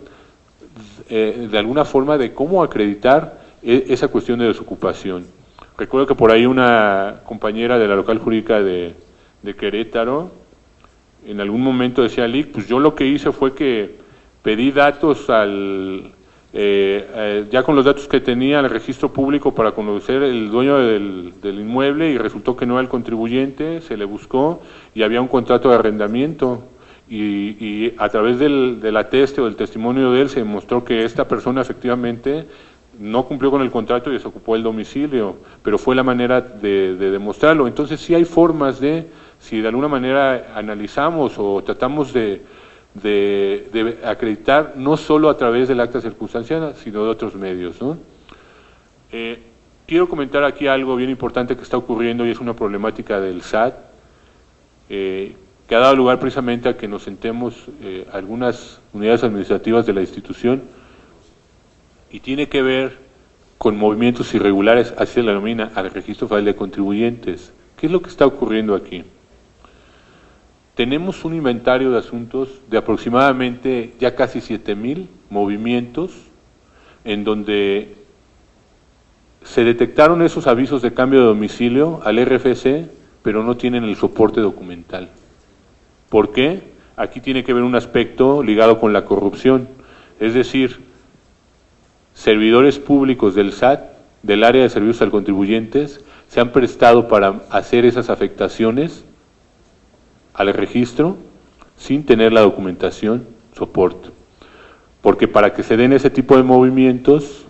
de alguna forma de cómo acreditar esa cuestión de desocupación. Recuerdo que por ahí una compañera de la local jurídica de Querétaro, en algún momento decía, Lic, pues yo lo que hice fue que pedí datos ya con los datos que tenía al registro público para conocer el dueño del inmueble y resultó que no era el contribuyente, se le buscó y había un contrato de arrendamiento y a través del ateste o del testimonio de él se demostró que esta persona efectivamente no cumplió con el contrato y desocupó el domicilio, pero fue la manera de demostrarlo. Entonces sí hay formas si de alguna manera analizamos o tratamos de acreditar no solo a través del acta circunstancial, sino de otros medios, ¿no? Quiero comentar aquí algo bien importante que está ocurriendo y es una problemática del SAT, que ha dado lugar precisamente a que nos sentemos algunas unidades administrativas de la institución y tiene que ver con movimientos irregulares, así se la denomina, al registro federal de contribuyentes. ¿Qué es lo que está ocurriendo aquí? Tenemos un inventario de asuntos de aproximadamente ya casi 7,000 movimientos en donde se detectaron esos avisos de cambio de domicilio al RFC, pero no tienen el soporte documental. ¿Por qué? Aquí tiene que ver un aspecto ligado con la corrupción, es decir, servidores públicos del SAT, del área de servicios al contribuyentes, se han prestado para hacer esas afectaciones al registro sin tener la documentación soporte. Porque para que se den ese tipo de movimientos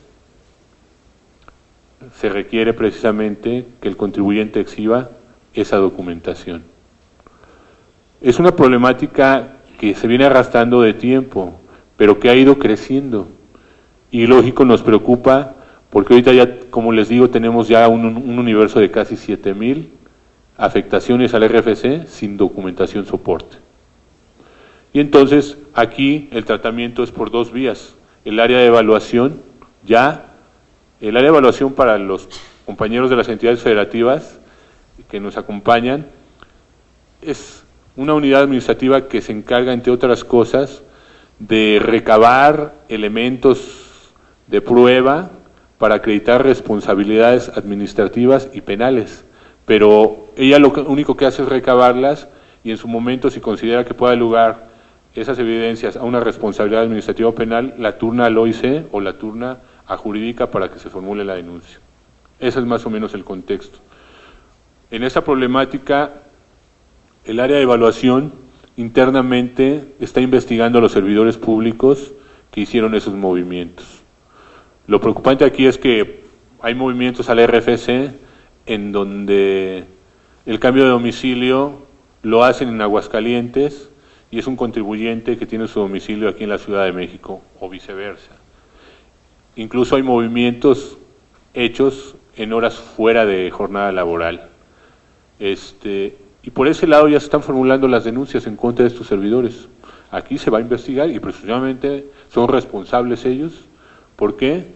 se requiere precisamente que el contribuyente exhiba esa documentación. Es una problemática que se viene arrastrando de tiempo, pero que ha ido creciendo. Y lógico nos preocupa porque ahorita ya, como les digo, tenemos ya un universo de casi 7,000 afectaciones al RFC sin documentación soporte. Y entonces aquí el tratamiento es por dos vías. El área de evaluación, el área de evaluación para los compañeros de las entidades federativas que nos acompañan, es una unidad administrativa que se encarga, entre otras cosas, de recabar elementos de prueba para acreditar responsabilidades administrativas y penales. Pero ella lo único que hace es recabarlas y en su momento, si considera que pueda dar lugar esas evidencias a una responsabilidad administrativa o penal, la turna al OIC o la turna a jurídica para que se formule la denuncia. Ese es más o menos el contexto. En esta problemática, el área de evaluación internamente está investigando a los servidores públicos que hicieron esos movimientos. Lo preocupante aquí es que hay movimientos al RFC en donde el cambio de domicilio lo hacen en Aguascalientes y es un contribuyente que tiene su domicilio aquí en la Ciudad de México o viceversa. Incluso hay movimientos hechos en horas fuera de jornada laboral. Y por ese lado ya se están formulando las denuncias en contra de estos servidores. Aquí se va a investigar y presuntamente son responsables ellos. ¿Por qué?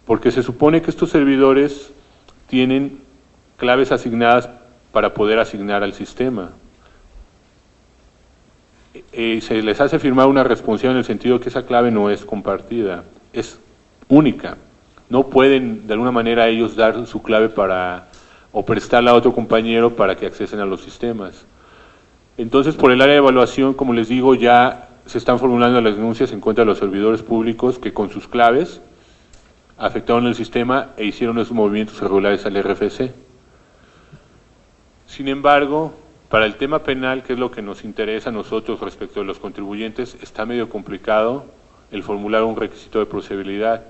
Porque se supone que estos servidores tienen claves asignadas para poder asignar al sistema. Se les hace firmar una responsabilidad en el sentido que esa clave no es compartida, es única. No pueden de alguna manera ellos dar su clave o prestarla a otro compañero para que accesen a los sistemas. Entonces, por el área de evaluación, como les digo, ya se están formulando las denuncias en contra de los servidores públicos que con sus claves afectaron el sistema e hicieron esos movimientos irregulares al RFC. Sin embargo, para el tema penal, que es lo que nos interesa a nosotros respecto de los contribuyentes, está medio complicado el formular un requisito de procedibilidad.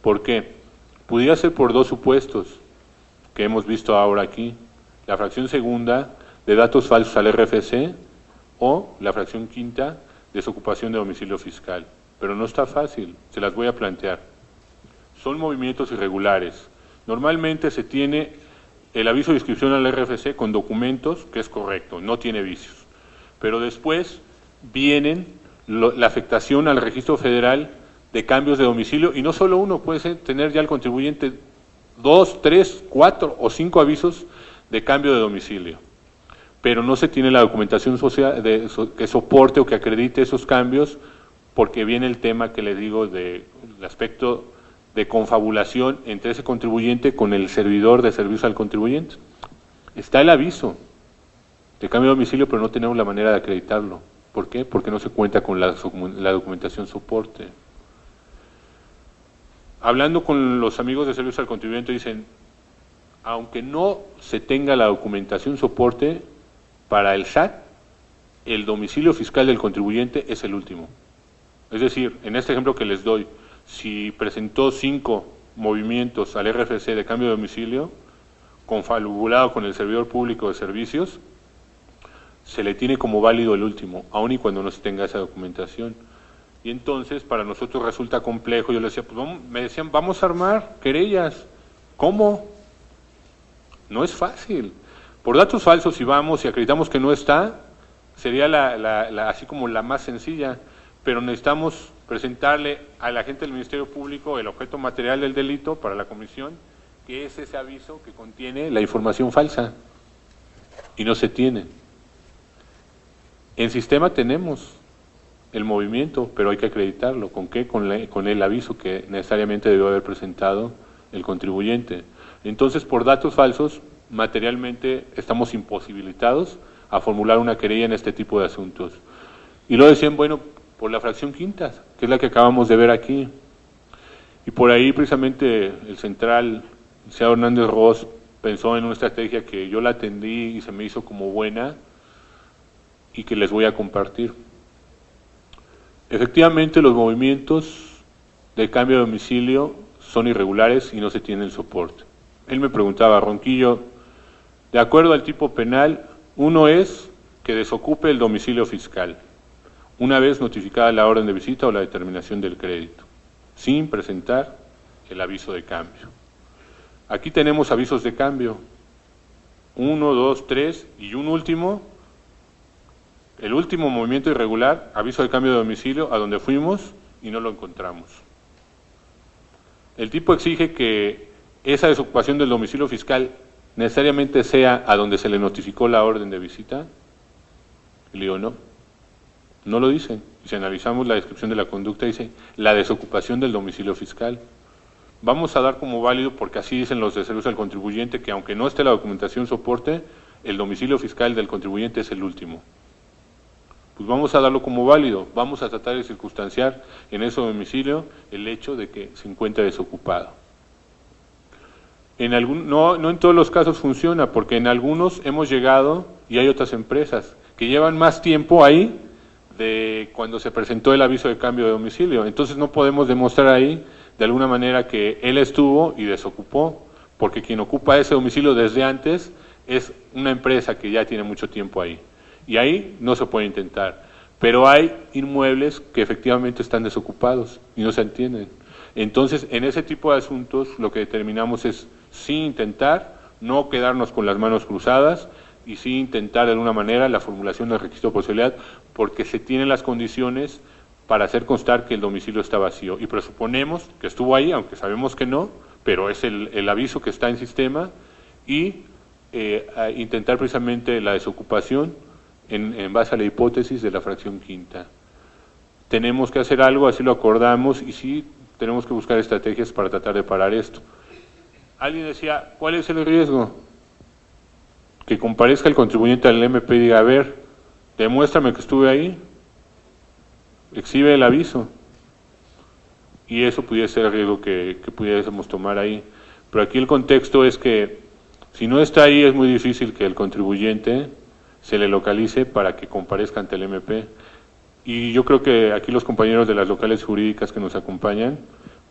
¿Por qué? Pudiera ser por dos supuestos que hemos visto ahora aquí: la fracción segunda de datos falsos al RFC o la fracción quinta, desocupación de domicilio fiscal. Pero no está fácil, se las voy a plantear. Son movimientos irregulares. Normalmente se tiene el aviso de inscripción al RFC con documentos, que es correcto, no tiene vicios. Pero después vienen la afectación al registro federal de cambios de domicilio, y no solo uno, puede tener ya el contribuyente 2, 3, 4 o 5 avisos de cambio de domicilio. Pero no se tiene la documentación social que soporte o que acredite esos cambios, porque viene el tema que les digo del aspecto de confabulación entre ese contribuyente con el servidor de servicio al contribuyente. Está el aviso de cambio de domicilio, pero no tenemos la manera de acreditarlo. ¿Por qué? Porque no se cuenta con la documentación soporte. Hablando con los amigos de servicio al contribuyente, dicen, aunque no se tenga la documentación soporte, para el SAT, el domicilio fiscal del contribuyente es el último. Es decir, en este ejemplo que les doy, si presentó 5 movimientos al RFC de cambio de domicilio, confabulado con el servidor público de servicios, se le tiene como válido el último, aun y cuando no se tenga esa documentación. Y entonces para nosotros resulta complejo. Yo les decía, pues me decían, vamos a armar querellas. ¿Cómo? No es fácil. Por datos falsos, si vamos y acreditamos que no está, sería así como la más sencilla, pero necesitamos presentarle a la gente del Ministerio Público el objeto material del delito para la comisión, que es ese aviso que contiene la información falsa, y no se tiene. En sistema tenemos el movimiento, pero hay que acreditarlo. ¿Con qué? Con el aviso que necesariamente debió haber presentado el contribuyente. Entonces, por datos falsos, materialmente estamos imposibilitados a formular una querella en este tipo de asuntos. Y luego decían, bueno, por la fracción quinta, que es la que acabamos de ver aquí. Y por ahí precisamente el central, el señor Hernández Ross, pensó en una estrategia que yo la atendí y se me hizo como buena y que les voy a compartir. Efectivamente, los movimientos de cambio de domicilio son irregulares y no se tiene el soporte. Él me preguntaba, Ronquillo, de acuerdo al tipo penal, uno es que desocupe el domicilio fiscal, una vez notificada la orden de visita o la determinación del crédito, sin presentar el aviso de cambio. Aquí tenemos avisos de cambio, 1, 2, 3 y un último, el último movimiento irregular, aviso de cambio de domicilio, a donde fuimos y no lo encontramos. El tipo exige que esa desocupación del domicilio fiscal necesariamente sea a donde se le notificó la orden de visita. Y le digo, no lo dice. Y si analizamos la descripción de la conducta, dice la desocupación del domicilio fiscal. Vamos a dar como válido, porque así dicen los de servicio al contribuyente, que aunque no esté la documentación soporte, el domicilio fiscal del contribuyente es el último. Pues vamos a darlo como válido, vamos a tratar de circunstanciar en ese domicilio el hecho de que se encuentra desocupado. No en todos los casos funciona, porque en algunos hemos llegado y hay otras empresas que llevan más tiempo ahí de cuando se presentó el aviso de cambio de domicilio. Entonces no podemos demostrar ahí de alguna manera que él estuvo y desocupó, porque quien ocupa ese domicilio desde antes es una empresa que ya tiene mucho tiempo ahí. Y ahí no se puede intentar. Pero hay inmuebles que efectivamente están desocupados y no se entienden. Entonces, en ese tipo de asuntos, lo que determinamos es, sin intentar, no quedarnos con las manos cruzadas, y sí intentar de alguna manera la formulación del requisito de posibilidad, porque se tienen las condiciones para hacer constar que el domicilio está vacío. Y presuponemos que estuvo ahí, aunque sabemos que no, pero es el aviso que está en sistema, y a intentar precisamente la desocupación en base a la hipótesis de la fracción quinta. Tenemos que hacer algo, así lo acordamos, y sí tenemos que buscar estrategias para tratar de parar esto. Alguien decía, ¿cuál es el riesgo? Que comparezca el contribuyente al MP y diga, a ver, demuéstrame que estuve ahí, exhibe el aviso, y eso pudiera ser el riesgo que pudiésemos tomar ahí. Pero aquí el contexto es que si no está ahí es muy difícil que el contribuyente se le localice para que comparezca ante el MP. Y yo creo que aquí los compañeros de las locales jurídicas que nos acompañan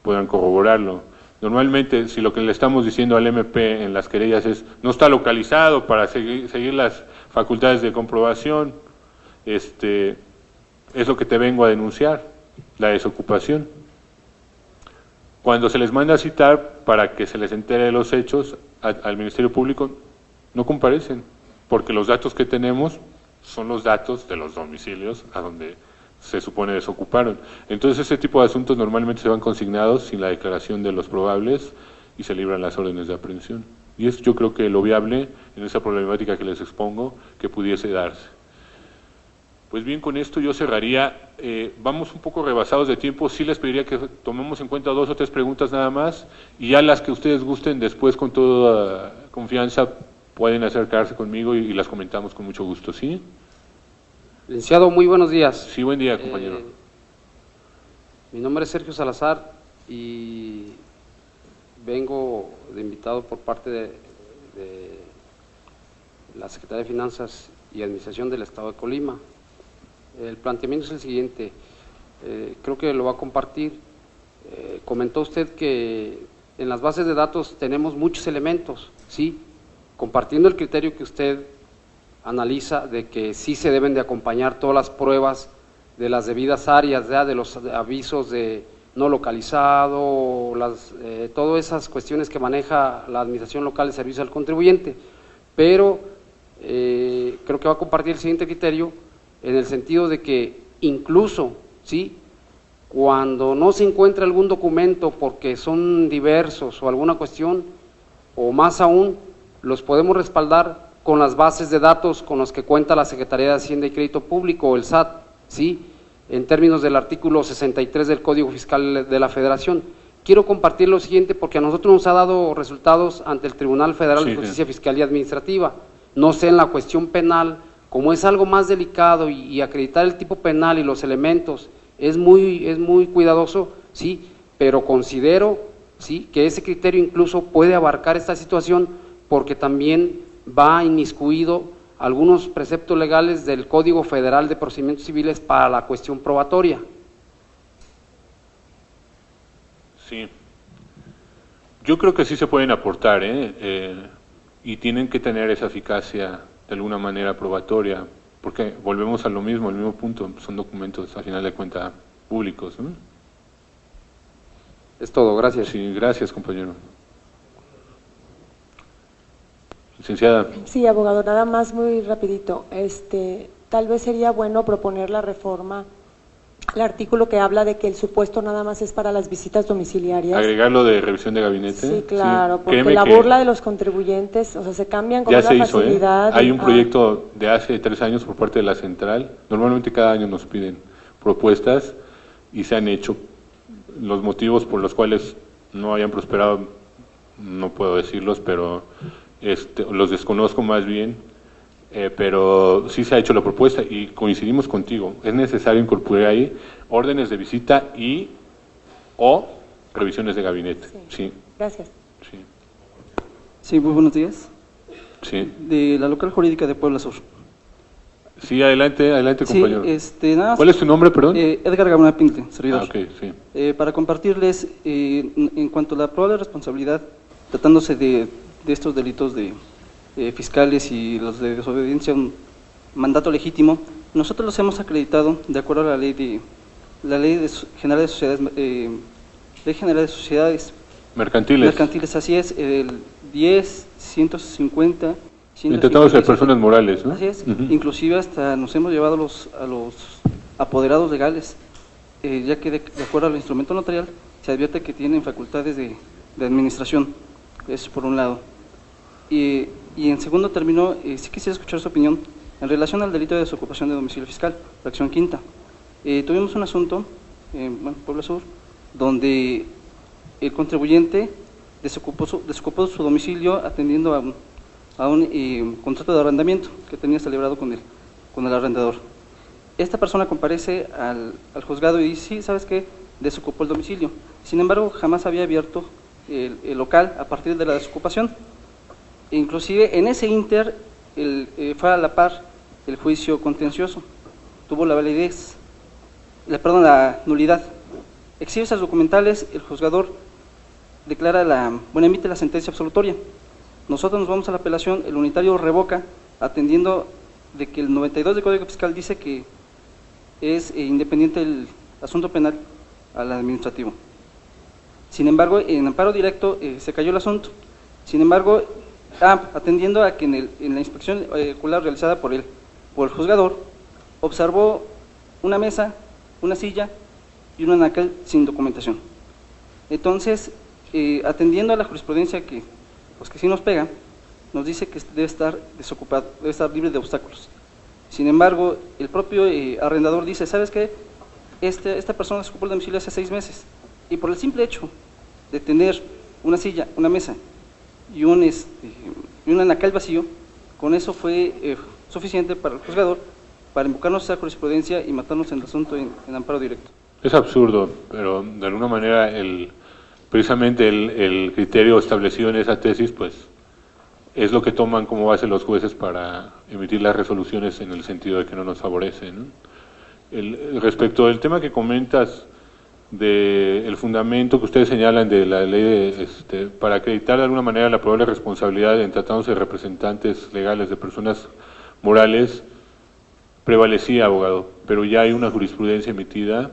puedan corroborarlo. Normalmente, si lo que le estamos diciendo al MP en las querellas es no está localizado para seguir las facultades de comprobación, es lo que te vengo a denunciar, la desocupación. Cuando se les manda a citar para que se les entere de los hechos al Ministerio Público, no comparecen, porque los datos que tenemos son los datos de los domicilios a donde se supone desocuparon. Entonces ese tipo de asuntos normalmente se van consignados sin la declaración de los probables y se libran las órdenes de aprehensión. Y es yo creo que lo viable en esa problemática que les expongo que pudiese darse. Pues bien, con esto yo cerraría. Vamos un poco rebasados de tiempo, sí les pediría que tomemos en cuenta 2 o 3 preguntas nada más, y ya las que ustedes gusten después con toda confianza pueden acercarse conmigo y las comentamos con mucho gusto, ¿sí? Licenciado, muy buenos días. Sí, buen día, compañero. Mi nombre es Sergio Salazar y vengo de invitado por parte de la Secretaría de Finanzas y Administración del Estado de Colima. El planteamiento es el siguiente, creo que lo va a compartir. Comentó usted que en las bases de datos tenemos muchos elementos, ¿sí? Compartiendo el criterio que usted analiza de que sí se deben de acompañar todas las pruebas de las debidas áreas, ¿ya? De los avisos de no localizado, todas esas cuestiones que maneja la Administración Local de Servicio al Contribuyente, pero creo que va a compartir el siguiente criterio en el sentido de que incluso, ¿sí?, cuando no se encuentra algún documento porque son diversos o alguna cuestión, o más aún, los podemos respaldar con las bases de datos con los que cuenta la Secretaría de Hacienda y Crédito Público o el SAT, ¿sí?, en términos del artículo 63 del Código Fiscal de la Federación. Quiero compartir lo siguiente porque a nosotros nos ha dado resultados ante el Tribunal Federal de Justicia Fiscal y Administrativa. No sé en la cuestión penal, como es algo más delicado y acreditar el tipo penal y los elementos es muy cuidadoso, sí, pero considero, sí, que ese criterio incluso puede abarcar esta situación porque también va inmiscuido algunos preceptos legales del Código Federal de Procedimientos Civiles para la cuestión probatoria. Sí, yo creo que sí se pueden aportar, y tienen que tener esa eficacia de alguna manera probatoria, porque volvemos a lo mismo, al mismo punto, son documentos a final de cuentas públicos, ¿no? Es todo, gracias. Sí, gracias, compañero. Licenciada. Sí, abogado, nada más muy rapidito. Tal vez sería bueno proponer la reforma al artículo que habla de que el supuesto nada más es para las visitas domiciliarias. Agregarlo de revisión de gabinete. Sí, claro, sí. porque Créeme la que burla de los contribuyentes, o sea, se cambian con ya una se hizo, facilidad. Hay un proyecto de hace 3 años por parte de la central. Normalmente cada año nos piden propuestas y se han hecho. Los motivos por los cuales no hayan prosperado no puedo decirlos, pero los desconozco más bien, pero sí se ha hecho la propuesta y coincidimos contigo. Es necesario incorporar ahí órdenes de visita o revisiones de gabinete. Sí. Gracias. Sí. Sí, muy buenos días. Sí. De la local jurídica de Puebla Sur. Sí, adelante, compañero. Nada, ¿Cuál es tu nombre, perdón? Edgar Gamona Pincle, servidor. Ah, ok, sí. Para compartirles, en cuanto a la probable responsabilidad, tratándose de estos delitos de fiscales y los de desobediencia a un mandato legítimo, nosotros los hemos acreditado de acuerdo a la ley general de sociedades, ley general de sociedades mercantiles, así es, el 10.150 tratándose de personas morales, ¿no? Así es. Inclusive hasta nos hemos llevado a los apoderados legales, ya que de acuerdo al instrumento notarial se advierte que tienen facultades de administración. Eso por un lado. Y en segundo término, sí quisiera escuchar su opinión en relación al delito de desocupación de domicilio fiscal, fracción quinta. Tuvimos un asunto en Puebla Sur, donde el contribuyente desocupó su domicilio atendiendo a un contrato de arrendamiento que tenía celebrado con el arrendador. Esta persona comparece al juzgado y dice, sí, ¿sabes qué? Desocupó el domicilio. Sin embargo, jamás había abierto el local a partir de la desocupación. Inclusive en ese inter fue a la par el juicio contencioso, tuvo la validez, la nulidad. Exhibe esas documentales, el juzgador emite la sentencia absolutoria. Nosotros nos vamos a la apelación, el unitario revoca, atendiendo de que el 92 del Código Fiscal dice que es independiente el asunto penal al administrativo. Sin embargo, en amparo directo se cayó el asunto. Sin embargo, atendiendo a que en la inspección ocular realizada por el juzgador, observó una mesa, una silla y un anaquel sin documentación. Entonces, atendiendo a la jurisprudencia que sí nos pega, nos dice que debe estar desocupado, debe estar libre de obstáculos. Sin embargo, el propio arrendador dice, ¿sabes qué? Esta persona desocupó el domicilio hace 6 meses y por el simple hecho de tener una silla, una mesa y un anaquel vacío, con eso fue suficiente para el juzgador para invocarnos esa jurisprudencia y matarnos en el asunto en amparo directo. Es absurdo, pero de alguna manera precisamente el criterio establecido en esa tesis, pues, es lo que toman como base los jueces para emitir las resoluciones en el sentido de que no nos favorecen, ¿no? Respecto del tema que comentas del fundamento que ustedes señalan de la ley para acreditar de alguna manera la probable responsabilidad en tratándose de representantes legales de personas morales, prevalecía, abogado, pero ya hay una jurisprudencia emitida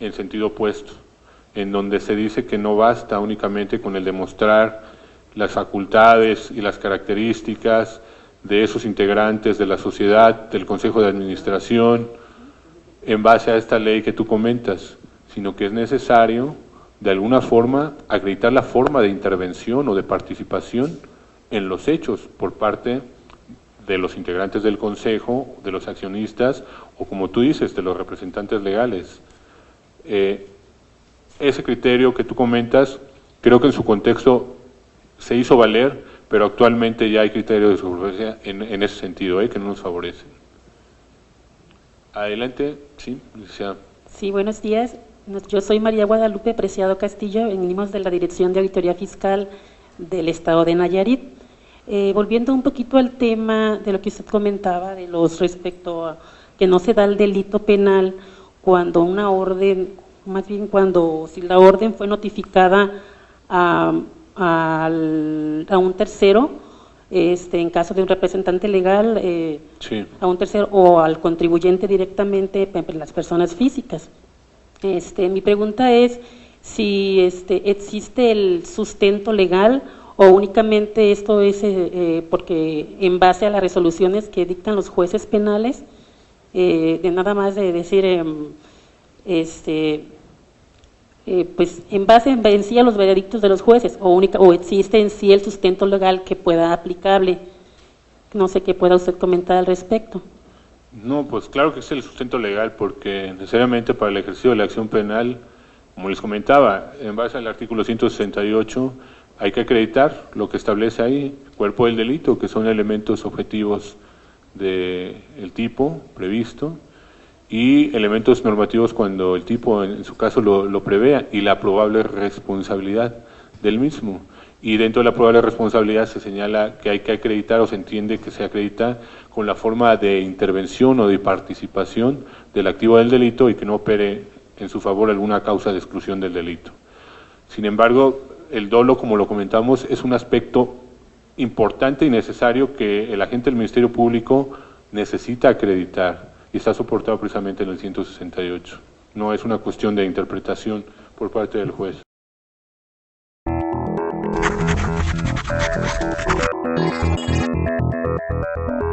en sentido opuesto, en donde se dice que no basta únicamente con el demostrar las facultades y las características de esos integrantes de la sociedad, del Consejo de Administración, en base a esta ley que tú comentas, sino que es necesario, de alguna forma, acreditar la forma de intervención o de participación en los hechos por parte de los integrantes del Consejo, de los accionistas, o como tú dices, de los representantes legales. Ese criterio que tú comentas, creo que en su contexto se hizo valer, pero actualmente ya hay criterios de supervivencia en ese sentido, que no nos favorecen. Adelante, sí, licenciada. Sí, buenos días. Yo soy María Guadalupe Preciado Castillo, venimos de la Dirección de Auditoría Fiscal del Estado de Nayarit. Volviendo un poquito al tema de lo que usted comentaba, de los respecto a que no se da el delito penal cuando una orden, más bien si la orden fue notificada a un tercero, en caso de un representante legal, sí, a un tercero o al contribuyente directamente, las personas físicas. Mi pregunta es si existe el sustento legal o únicamente esto es porque en base a las resoluciones que dictan los jueces penales, de nada más de decir, pues en base en sí a los veredictos de los jueces, o existe en sí el sustento legal que pueda aplicable. No sé qué pueda usted comentar al respecto. No, pues claro que es el sustento legal, porque necesariamente para el ejercicio de la acción penal, como les comentaba, en base al artículo 168, hay que acreditar lo que establece ahí, cuerpo del delito, que son elementos objetivos del tipo previsto, y elementos normativos cuando el tipo en su caso lo prevea, y la probable responsabilidad del mismo. Y dentro de la probable responsabilidad se señala que hay que acreditar, o se entiende que se acredita con la forma de intervención o de participación del activo del delito y que no opere en su favor alguna causa de exclusión del delito. Sin embargo, el dolo, como lo comentamos, es un aspecto importante y necesario que el agente del Ministerio Público necesita acreditar, y está soportado precisamente en el 168. No es una cuestión de interpretación por parte del juez. Thank you.